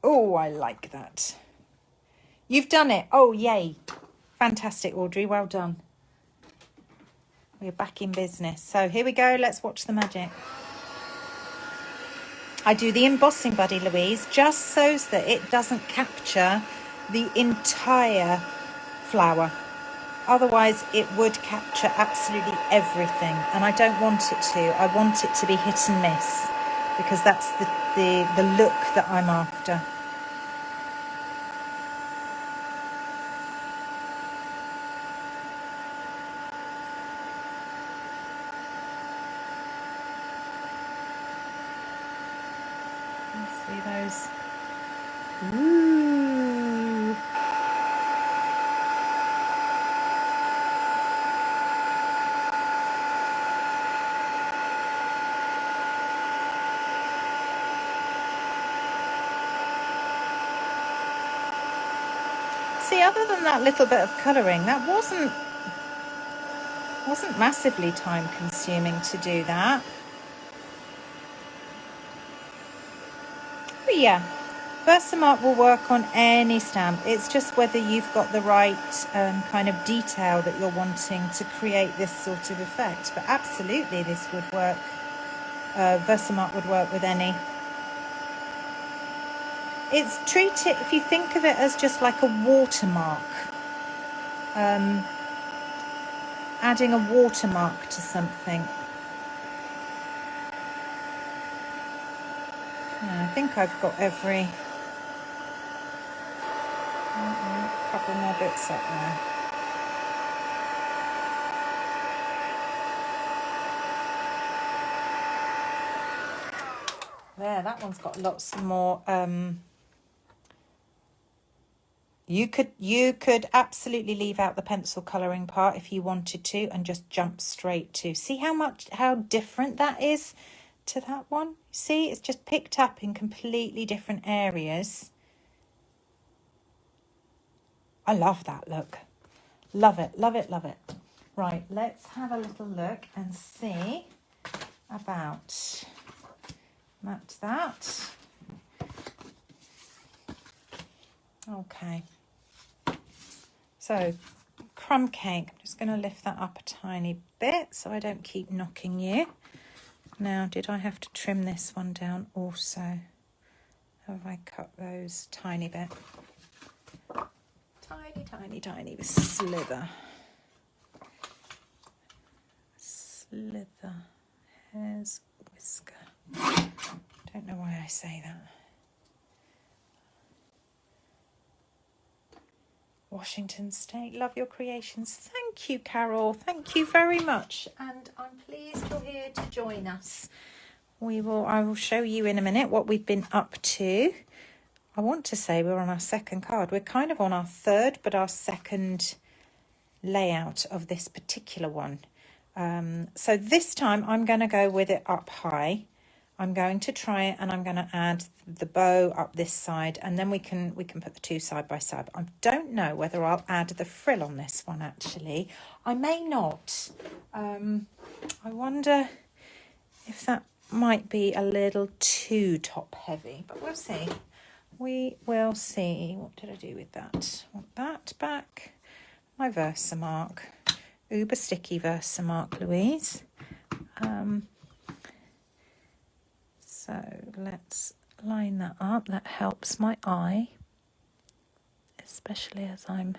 Oh, I like that. You've done it. Oh, yay. Fantastic, Audrey. Well done. We're back in business. So here we go. Let's watch the magic. I do the embossing buddy, Louise, just so that it doesn't capture the entire flower. Otherwise, it would capture absolutely everything, and I don't want it to. I want it to be hit and miss, because that's the look that I'm after. See those? Ooh. See, other than that little bit of colouring, that wasn't massively time consuming to do that. But yeah, Versamark will work on any stamp. It's just whether you've got the right kind of detail that you're wanting to create this sort of effect. But absolutely this would work. Versamark would work with any. Treat it, if you think of it as just like a watermark. Adding a watermark to something. Yeah, I think I've got every couple more bits up there. There, that one's got lots more. You could absolutely leave out the pencil colouring part if you wanted to, and just jump straight to. See how different that is to that one? See, it's just picked up in completely different areas. I love that look. Love it, love it, love it. Right, let's have a little look and see about that. Okay. So crumb cake, I'm just going to lift that up a tiny bit so I don't keep knocking you. Now, did I have to trim this one down also? Have I cut those tiny bit? Tiny, tiny, tiny with slither. Slither. Hair's whisker. Don't know why I say that. Washington State, love your creations. Thank you, Carol. Thank you very much. And I'm pleased you're here to join us. I will show you in a minute what we've been up to. I want to say we're on our second card. We're kind of on our third, but our second layout of this particular one. So this time I'm going to go with it up high. I'm going to try it and I'm going to add the bow up this side, and then we can put the two side by side. I don't know whether I'll add the frill on this one actually. I may not. I wonder if that might be a little too top heavy, but we'll see. We will see. What did I do with that? Want that back. My Versamark. Uber sticky Versamark, Louise. So let's line that up. That helps my eye, especially as I'm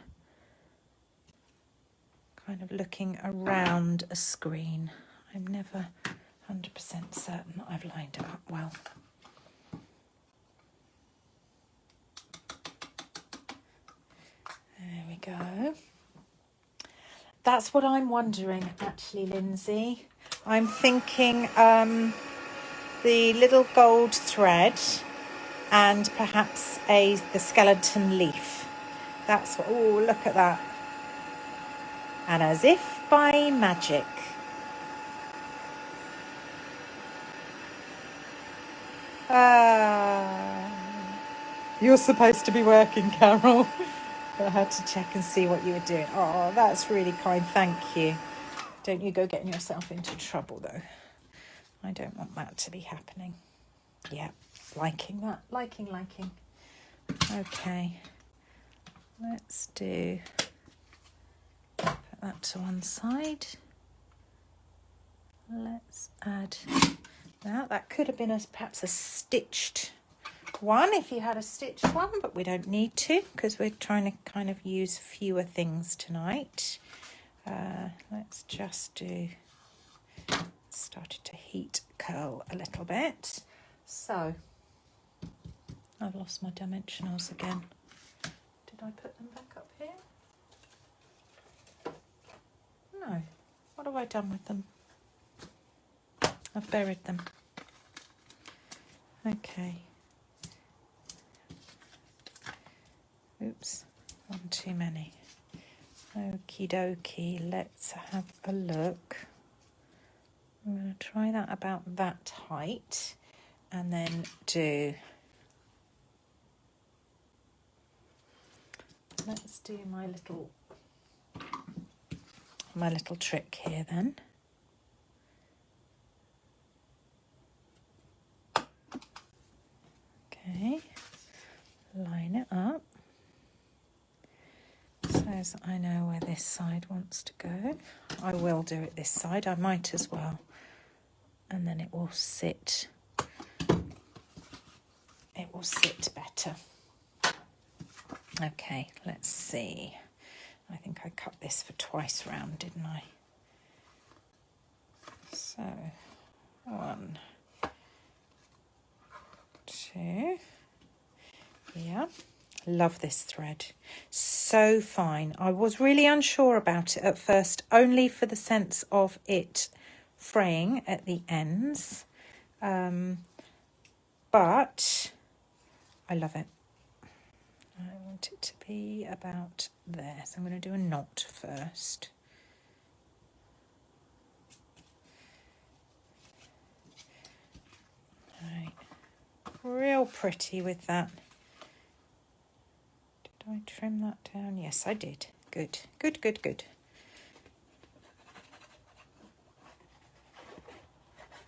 kind of looking around a screen. I'm never 100% certain that I've lined it up well. There we go. That's what I'm wondering actually, Lindsay. I'm thinking the little gold thread and perhaps the skeleton leaf. That's what, oh, look at that. And as if by magic. You're supposed to be working, Carol. I had to check and see what you were doing. Oh, that's really kind. Thank you. Don't you go getting yourself into trouble, though. I don't want that to be happening. Yeah, liking that. Liking. Okay. Let's put that to one side. Let's add that. That could have been perhaps a stitched one if you had a stitched one, but we don't need to because we're trying to kind of use fewer things tonight. Let's just do, started to heat curl a little bit. So I've lost my dimensionals again. Did I put them back up here? No. What have I done with them? I've buried them. Okay. Oops, one too many. Okie dokie, let's have a look. I'm going to try that about that height and then let's do my little trick here then. Okay, line it up so as I know where this side wants to go. I will do it this side, I might as well, and then it will sit better. Okay, let's see. I think I cut this for twice round, didn't I? So 1, 2, yeah. Love this thread, so fine. I was really unsure about it at first, only for the sense of it fraying at the ends, but I love it. I want it to be about there, so I'm going to do a knot first. Right, real pretty with that. Did I trim that down? Yes, I did. Good, good, good, good.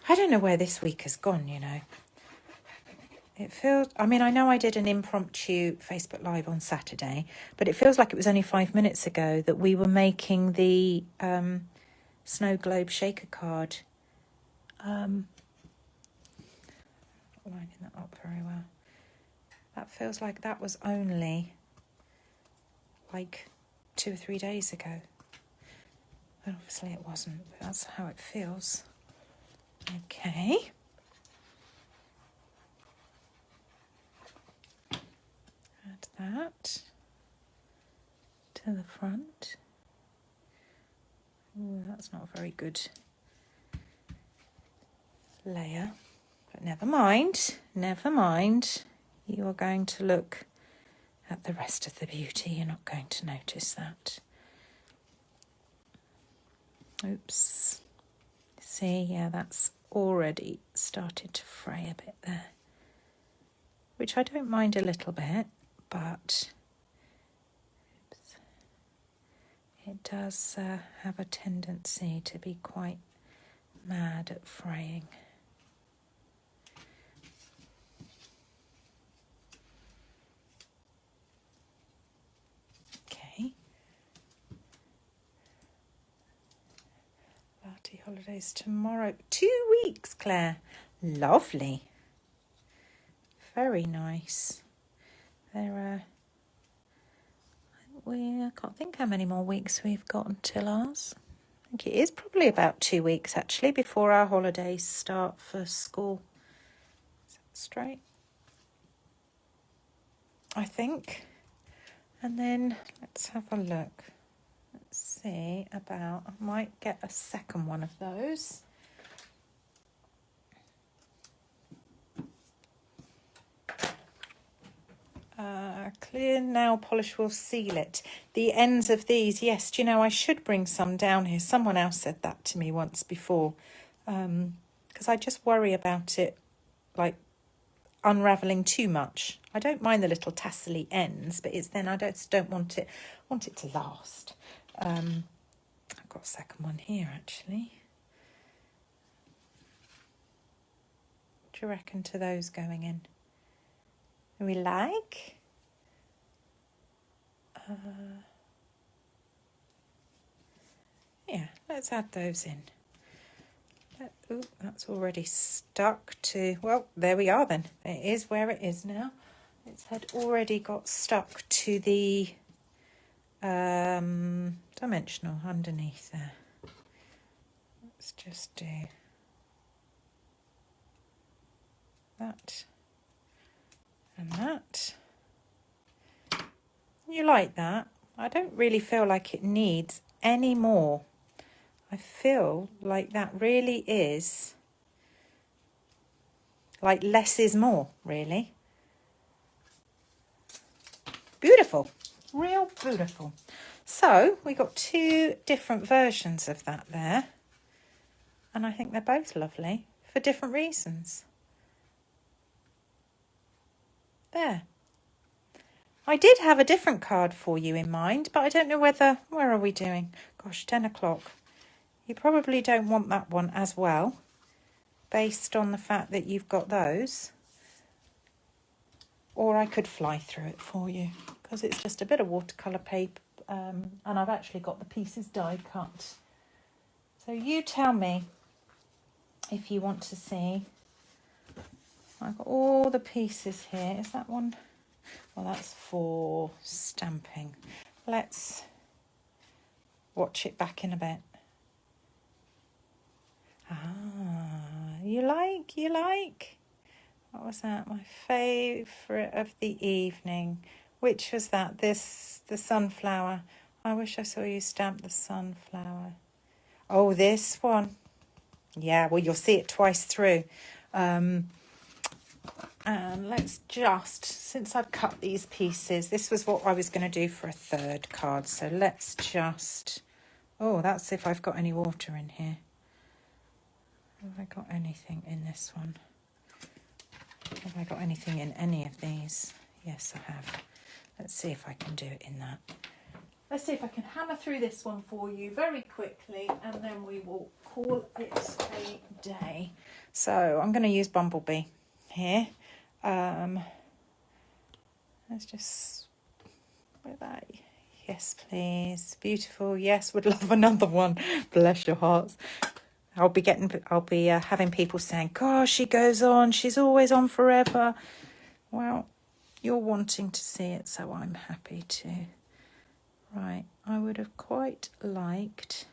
I don't know where this week has gone, you know. It feels, I mean, I know I did an impromptu Facebook Live on Saturday, but it feels like it was only 5 minutes ago that we were making the snow globe shaker card. Not lining that up very well. That feels like that was only like 2 or 3 days ago. But obviously it wasn't, but that's how it feels. Okay. Add that to the front. Ooh, that's not a very good layer, but never mind, never mind. You are going to look at the rest of the beauty. You're not going to notice that. Oops. See, yeah, that's already started to fray a bit there, which I don't mind a little bit, but oops, it does have a tendency to be quite mad at fraying. Okay. Party holidays tomorrow. 2 weeks, Claire. Lovely. Very nice. I can't think how many more weeks we've got until ours. I think it is probably about 2 weeks actually before our holidays start for school. Is that straight? I think. And then let's have a look. Let's see about, I might get a second one of those. Clear nail polish will seal it. The ends of these, yes, do you know, I should bring some down here. Someone else said that to me once before. Because I just worry about it, like, unravelling too much. I don't mind the little tassely ends, but it's then I just don't want it to last. I've got a second one here, actually. What do you reckon to those going in? We like? Yeah, let's add those in. Oh, that's already stuck to, well, there we are then. It is where it is now. It had already got stuck to the dimensional underneath there. Let's just do that and that. You like that? I don't really feel like it needs any more. I feel like that really is, like less is more, really. Beautiful, real beautiful. So we got 2 different versions of that there. And I think they're both lovely for different reasons. There. I did have a different card for you in mind, but I don't know whether, where are we doing? Gosh, 10 o'clock. You probably don't want that one as well, based on the fact that you've got those. Or I could fly through it for you, because it's just a bit of watercolour paper, and I've actually got the pieces die cut. So you tell me if you want to see. I've got all the pieces here. Is that one? Well, that's for stamping. Let's watch it back in a bit. Ah, you like? What was that? My favourite of the evening. Which was that? The sunflower. I wish I saw you stamp the sunflower. Oh, this one. Yeah, well, you'll see it twice through. And let's just, since I've cut these pieces, this was what I was going to do for a third card. So let's just, oh, that's if I've got any water in here. Have I got anything in this one? Have I got anything in any of these? Yes, I have. Let's see if I can do it in that. Let's see if I can hammer through this one for you very quickly, and then we will call it a day. So I'm going to use Bumblebee here. Let's just with that. Yes, please. Beautiful. Yes, would love another one. Bless your hearts. I'll be having people saying, gosh, she goes on. She's always on forever. Well, you're wanting to see it, so I'm happy to. Right, I would have quite liked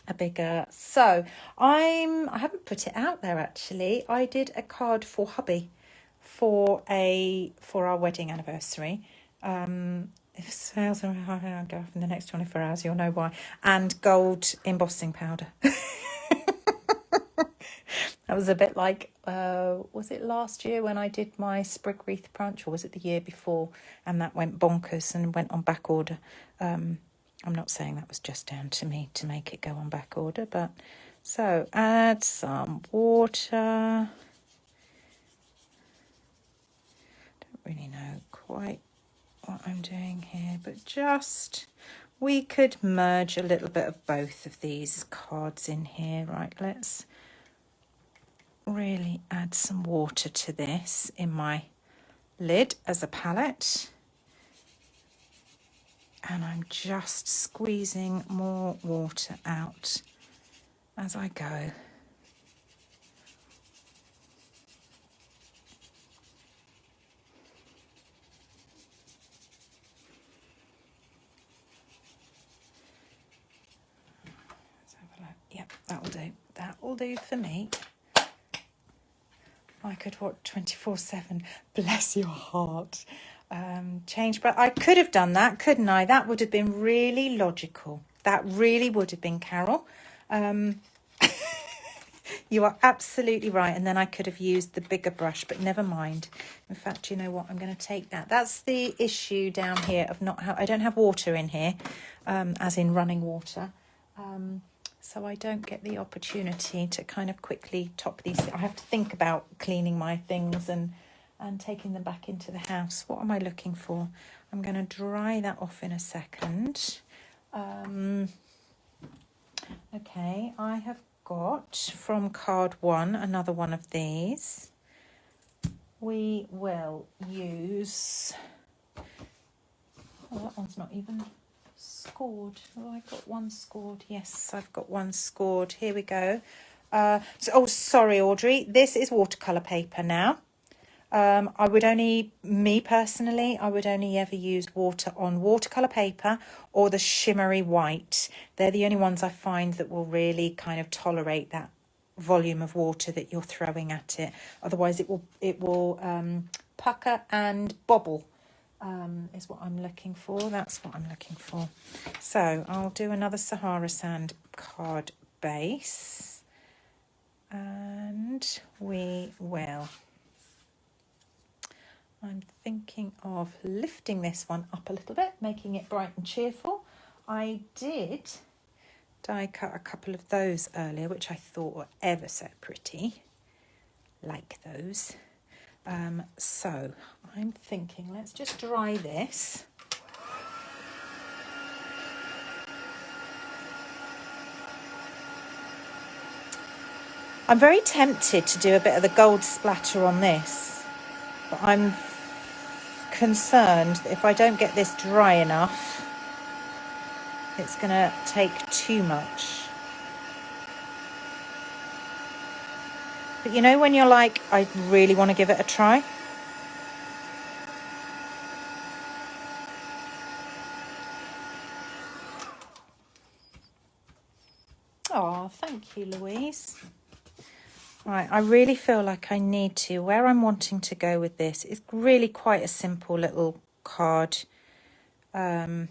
a bigger. So I haven't put it out there actually. I did a card for hubby for our wedding anniversary. If sales are going to go up in the next 24 hours, you'll know why. And gold embossing powder. That was a bit like, was it last year when I did my sprig wreath branch, or was it the year before? And that went bonkers and went on back order. I'm not saying that was just down to me to make it go on back order, but so add some water. Don't really know quite what I'm doing here, but we could merge a little bit of both of these cards in here. Right, let's really add some water to this in my lid as a palette, and I'm just squeezing more water out as I go. Let's have a look. Yep, that'll do. That will do for me. I could watch 24/7. Bless your heart. Change, but I could have done that, couldn't I? That would have been really logical. That really would have been, Carol. You are absolutely right. And then I could have used the bigger brush, but never mind. In fact, you know what? I'm going to take that. That's the issue down here of I don't have water in here, as in running water. So I don't get the opportunity to kind of quickly top these. I have to think about cleaning my things and taking them back into the house. What am I looking for? I'm going to dry that off in a second. Okay, I have got from card 1 another one of these. We will use, that one's not even scored. Oh, I got one scored. Yes, I've got one scored. Here we go. Sorry, Audrey. This is watercolour paper now. Me personally, I would only ever use water on watercolour paper or the shimmery white. They're the only ones I find that will really kind of tolerate that volume of water that you're throwing at it. Otherwise, it will pucker and bobble. Is what I'm looking for. That's what I'm looking for. So I'll do another Sahara Sand card base, and we will. I'm thinking of lifting this one up a little bit, making it bright and cheerful. I did die cut a couple of those earlier, which I thought were ever so pretty. Like those. So I'm thinking, let's just dry this. I'm very tempted to do a bit of the gold splatter on this, but I'm concerned that if I don't get this dry enough, it's going to take too much. But you know when you're like, I really want to give it a try? Oh, thank you, Louise. Right, I really feel like I need to. Where I'm wanting to go with this is really quite a simple little card. I'm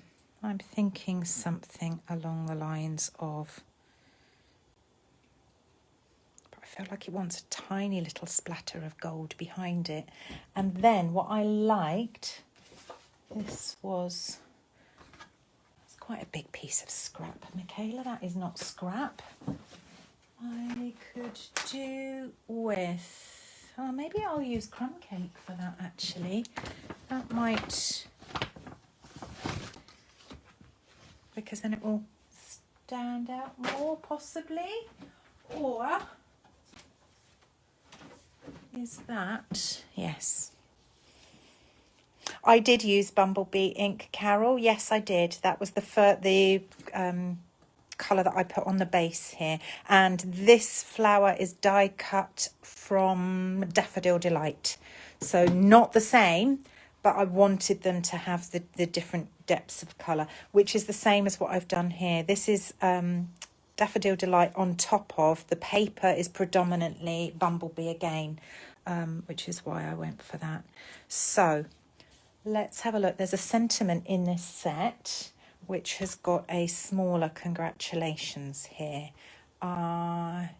thinking something along the lines of, but I feel like it wants a tiny little splatter of gold behind it. And then what I liked, it's quite a big piece of scrap. Michaela, that is not scrap. I could do with, maybe I'll use crumb cake for that actually. That might, because then it will stand out more possibly. Or, is that, yes. I did use Bumblebee ink, Carol. Yes, I did. That was the colour that I put on the base here. And this flower is die cut from Daffodil Delight. So not the same, but I wanted them to have the different depths of colour, which is the same as what I've done here. This is Daffodil Delight on top of, the paper is predominantly Bumblebee again, which is why I went for that. So let's have a look. There's a sentiment in this set which has got a smaller congratulations here. I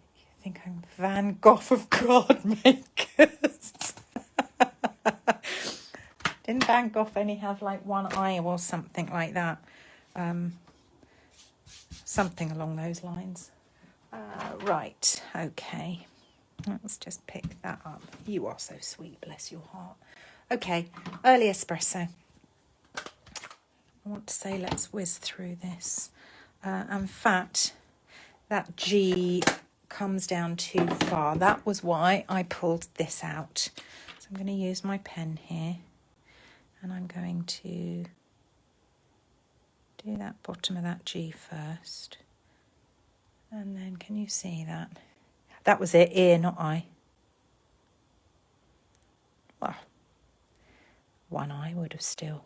think I'm Van Gogh of card makers. Didn't Van Gogh only have like one eye or something like that? Something along those lines. Right, okay. Let's just pick that up. You are so sweet, bless your heart. Okay, early espresso. I want to say let's whiz through this. In fact, that G comes down too far. That was why I pulled this out. So I'm going to use my pen here, and I'm going to do that bottom of that G first. And then can you see that? That was it, ear, not eye. Well, one eye would have still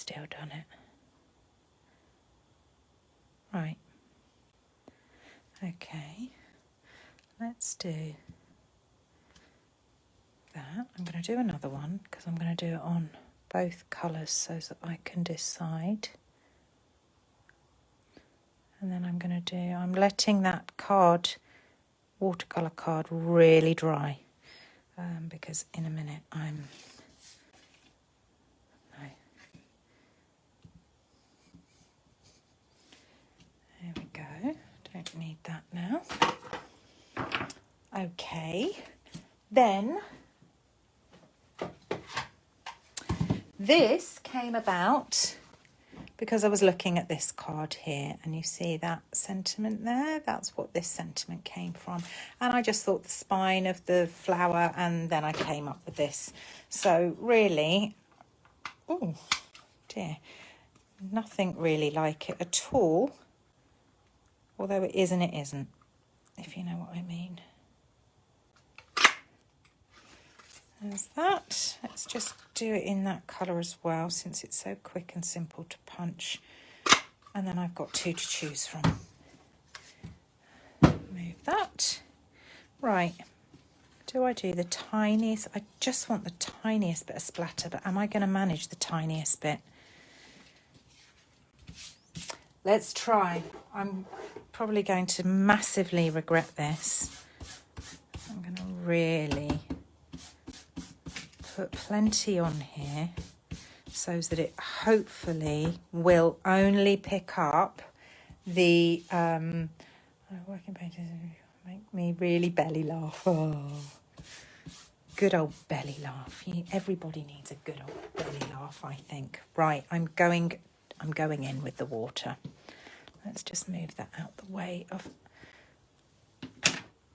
done it. Right. Okay. Let's do that. I'm going to do another one because I'm going to do it on both colours so that I can decide. And then I'm going to do, I'm letting that card, watercolour card, really dry because in a minute there we go. Don't need that now. Okay. Then this came about because I was looking at this card here, and you see that sentiment there? That's what this sentiment came from. And I just thought the spine of the flower, and then I came up with this. So really, oh dear, nothing really like it at all. Although it is and it isn't, if you know what I mean. There's that. Let's just do it in that colour as well, since it's so quick and simple to punch. And then I've got two to choose from. Move that. Right. Do I do the tiniest? I just want the tiniest bit of splatter, but am I going to manage the tiniest bit? Let's try. I'm probably going to massively regret this. I'm going to really put plenty on here so that it hopefully will only pick up the working pages make me really belly laugh. Oh, good old belly laugh. Everybody needs a good old belly laugh, I think. Right, I'm going in with the water. Let's just move that out the way of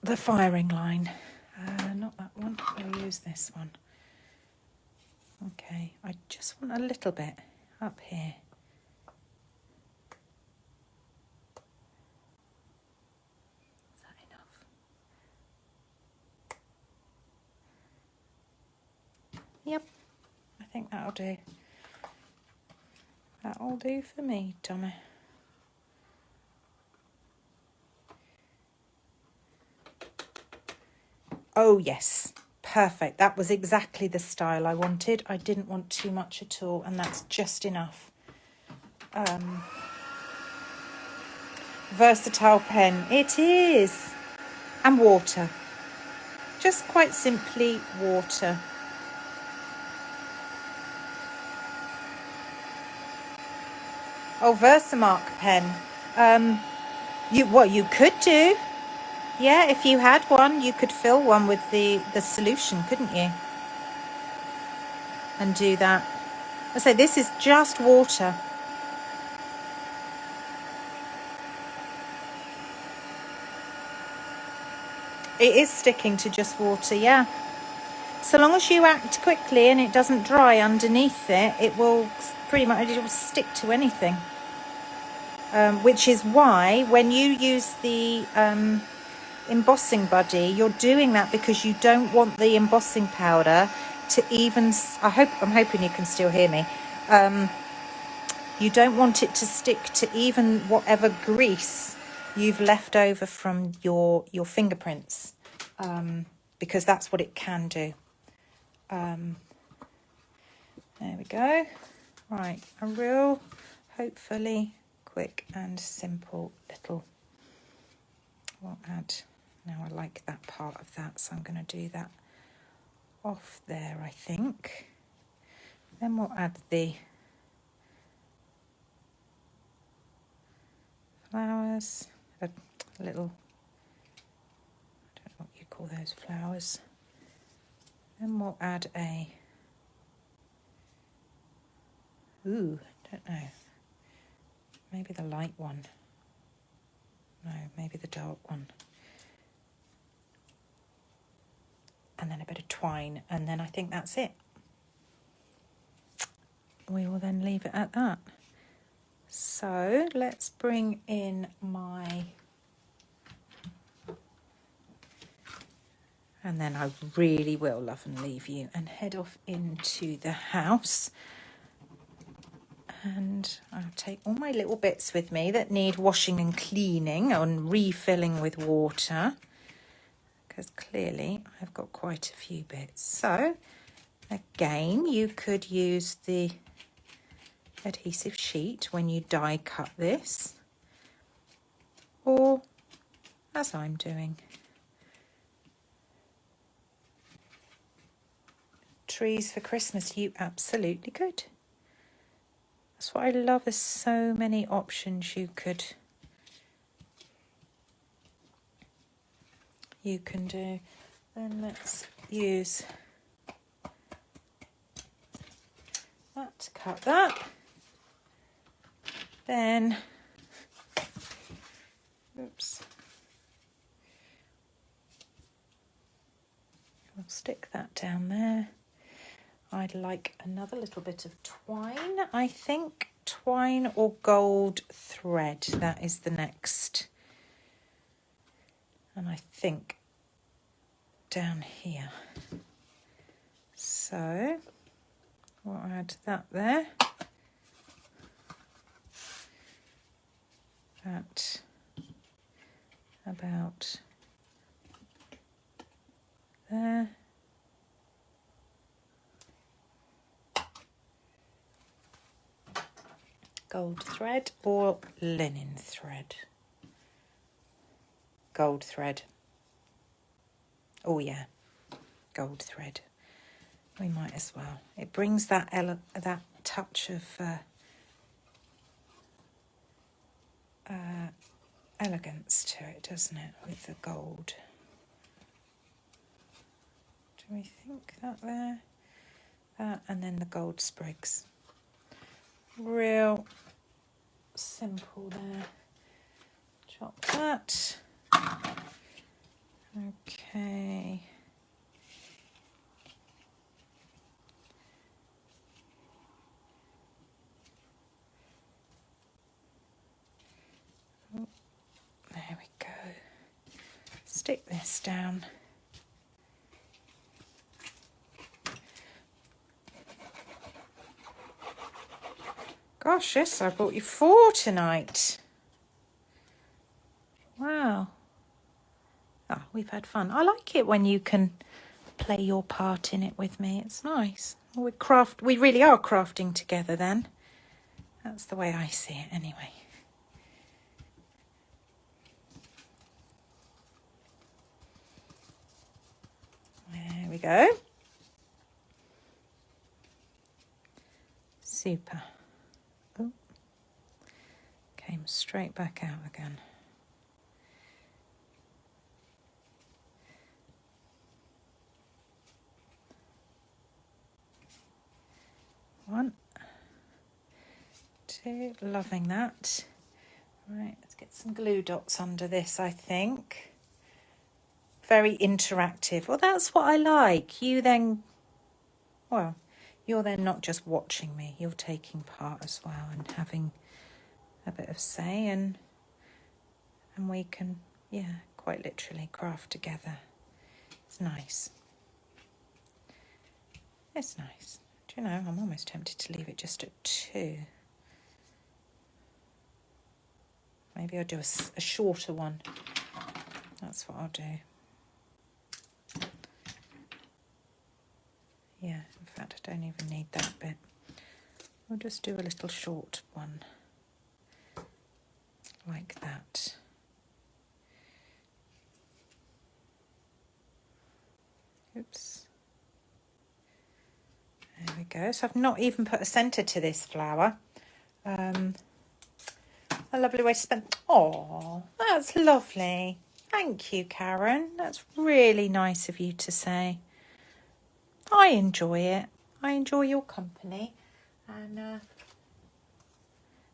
the firing line. Not that one, we'll use this one. Okay, I just want a little bit up here. Is that enough? Yep, I think that'll do. That'll do for me, Tommy. Oh yes, perfect. That was exactly the style I wanted. I didn't want too much at all, and that's just enough. Versatile pen, it is. And water. Just quite simply water. Oh, Versamark pen. You could do. Yeah, if you had one, you could fill one with the solution, couldn't you? And do that. I say this is just water. It is sticking to just water, yeah. So long as you act quickly and it doesn't dry underneath it, it will pretty much, it will stick to anything. Which is why when you use the embossing buddy, you're doing that because you don't want the embossing powder to even, I'm hoping you can still hear me. You don't want it to stick to even whatever grease you've left over from your fingerprints, because that's what it can do. There we go. Right, a real, hopefully quick and simple little, we'll add, now I like that part of that, so I'm going to do that off there, I think. Then we'll add the flowers, a little, I don't know what you call those flowers. Then we'll add a, ooh, don't know, maybe the light one. No, maybe the dark one. And then a bit of twine, and then I think that's it. We will then leave it at that. So let's bring in my, and then I really will love and leave you and head off into the house. And I'll take all my little bits with me that need washing and cleaning and refilling with water, because clearly I've got quite a few bits. So again, you could use the adhesive sheet when you die cut this, or as I'm doing. Trees for Christmas, you absolutely could. That's what I love, there's so many options you can do. Then let's use that to cut that. Then, oops, we'll stick that down there. I'd like another little bit of twine, I think. Twine or gold thread, that is the next. And I think down here. So we'll add that there. That about there. Gold thread or linen thread? Gold thread. Oh yeah, gold thread. We might as well. It brings that that touch of elegance to it, doesn't it, with the gold? Do we think that there? That, and then the gold sprigs. Real simple there. Chop that. Okay. Oh, there we go. Stick this down. Gosh, yes, I bought you 4 tonight. Wow. Ah, we've had fun. I like it when you can play your part in it with me. It's nice. We really are crafting together then. That's the way I see it anyway. There we go. Super. Oh, came straight back out again. One, two, loving that. Right, let's get some glue dots under this, I think. very interactive. Well, that's what I like. You then, well, you're then not just watching me, you're taking part as well and having a bit of say, and we can, yeah, quite literally craft together. It's nice. It's nice. Do you know, I'm almost tempted to leave it just at 2. Maybe I'll do a shorter one. That's what I'll do. Yeah, in fact, I don't even need that bit. We'll just do a little short one. Like that. Oops. There we go. So I've not even put a centre to this flower. A lovely way to spend. Oh, that's lovely. Thank you, Karen. That's really nice of you to say. I enjoy it. I enjoy your company, and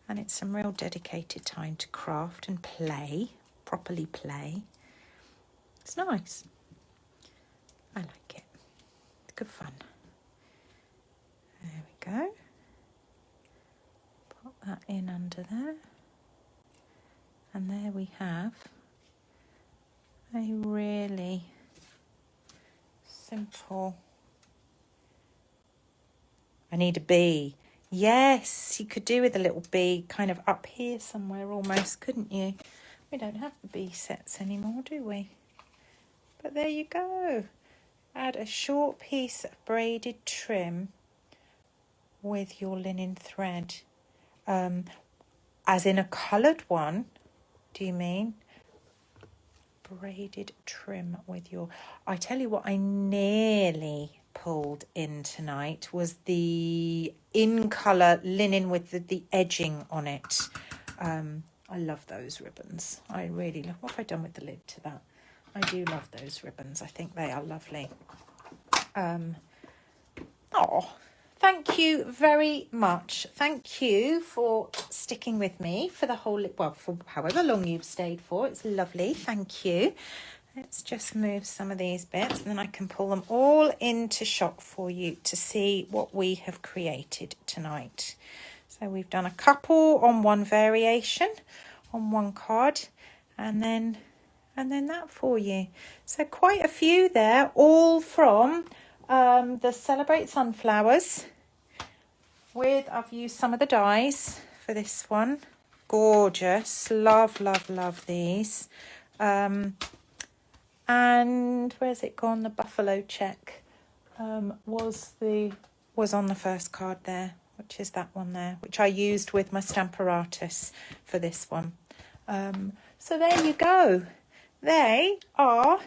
it's some real dedicated time to craft and play, properly play. It's nice. I like it. It's good fun. There we go. Pop that in under there. And there we have a really simple. I need a bee. Yes, you could do with a little bee kind of up here somewhere almost, couldn't you? We don't have the bee sets anymore, do we? But there you go. Add a short piece of braided trim with your linen thread. As in a coloured one, do you mean? Braided trim with your... I tell you what I nearly pulled in tonight was the in colour linen with the edging on it. I love those ribbons. I really love... What have I done with the lid to that? I do love those ribbons. I think they are lovely. Thank you very much. Thank you for sticking with me for the whole, well, for however long you've stayed for. It's lovely. Thank you. Let's just move some of these bits and then I can pull them all into shot for you to see what we have created tonight. So we've done a couple on one variation on one card and then that for you. So quite a few there, all from the Celebrate Sunflowers. I've used some of the dies for this one. Gorgeous. Love, love, love these. And where's it gone? The buffalo check was on the first card there, which is that one there, which I used with my Stamparatus for this one. So there you go. They are...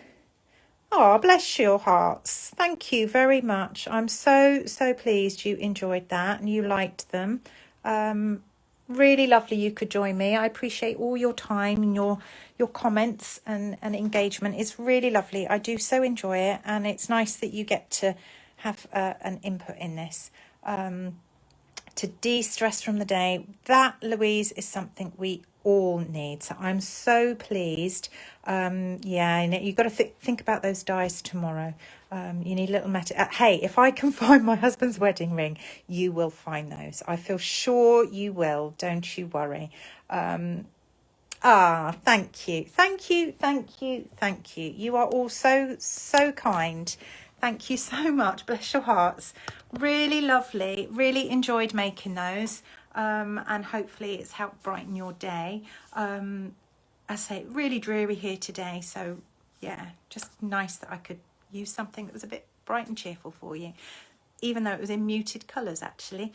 Oh, bless your hearts. Thank you very much. I'm so pleased you enjoyed that and you liked them. Really lovely you could join me. I appreciate all your time and your comments and engagement. It's really lovely. I do so enjoy it, and it's nice that you get to have an input in this. To de-stress from the day, that, Louise, is something we all need. So I'm so pleased. Yeah, you've got to think about those dies tomorrow. You need a little hey, if I can find my husband's wedding ring, you will find those. I feel sure you will. Don't you worry. Thank you. Thank you. Thank you. Thank you. You are all so kind. Thank you so much. Bless your hearts. Really lovely. Really enjoyed making those. And hopefully it's helped brighten your day. I say really dreary here today. So yeah, just nice that I could use something that was a bit bright and cheerful for you, even though it was in muted colours actually.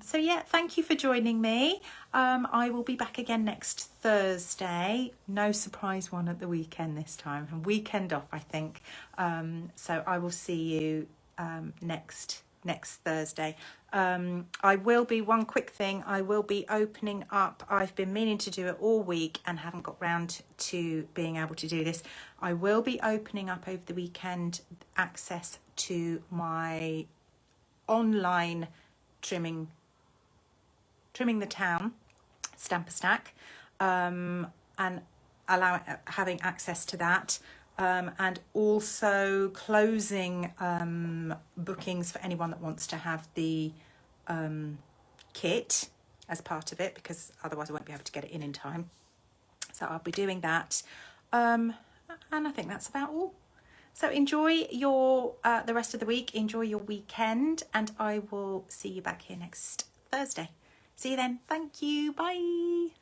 So yeah, thank you for joining me. I will be back again next Thursday. No surprise one at the weekend this time. A weekend off, I think. So I will see you next Thursday. I will be, one quick thing, I will be opening up, I've been meaning to do it all week and haven't got round to being able to do this. I will be opening up over the weekend access to my online trimming the town stamper stack, and having access to that. and also closing bookings for anyone that wants to have the kit as part of it, because otherwise I won't be able to get it in time. So I'll be doing that, and I think that's about all. So enjoy your the rest of the week, enjoy your weekend, and I will see you back here next Thursday. See you then. Thank you. Bye.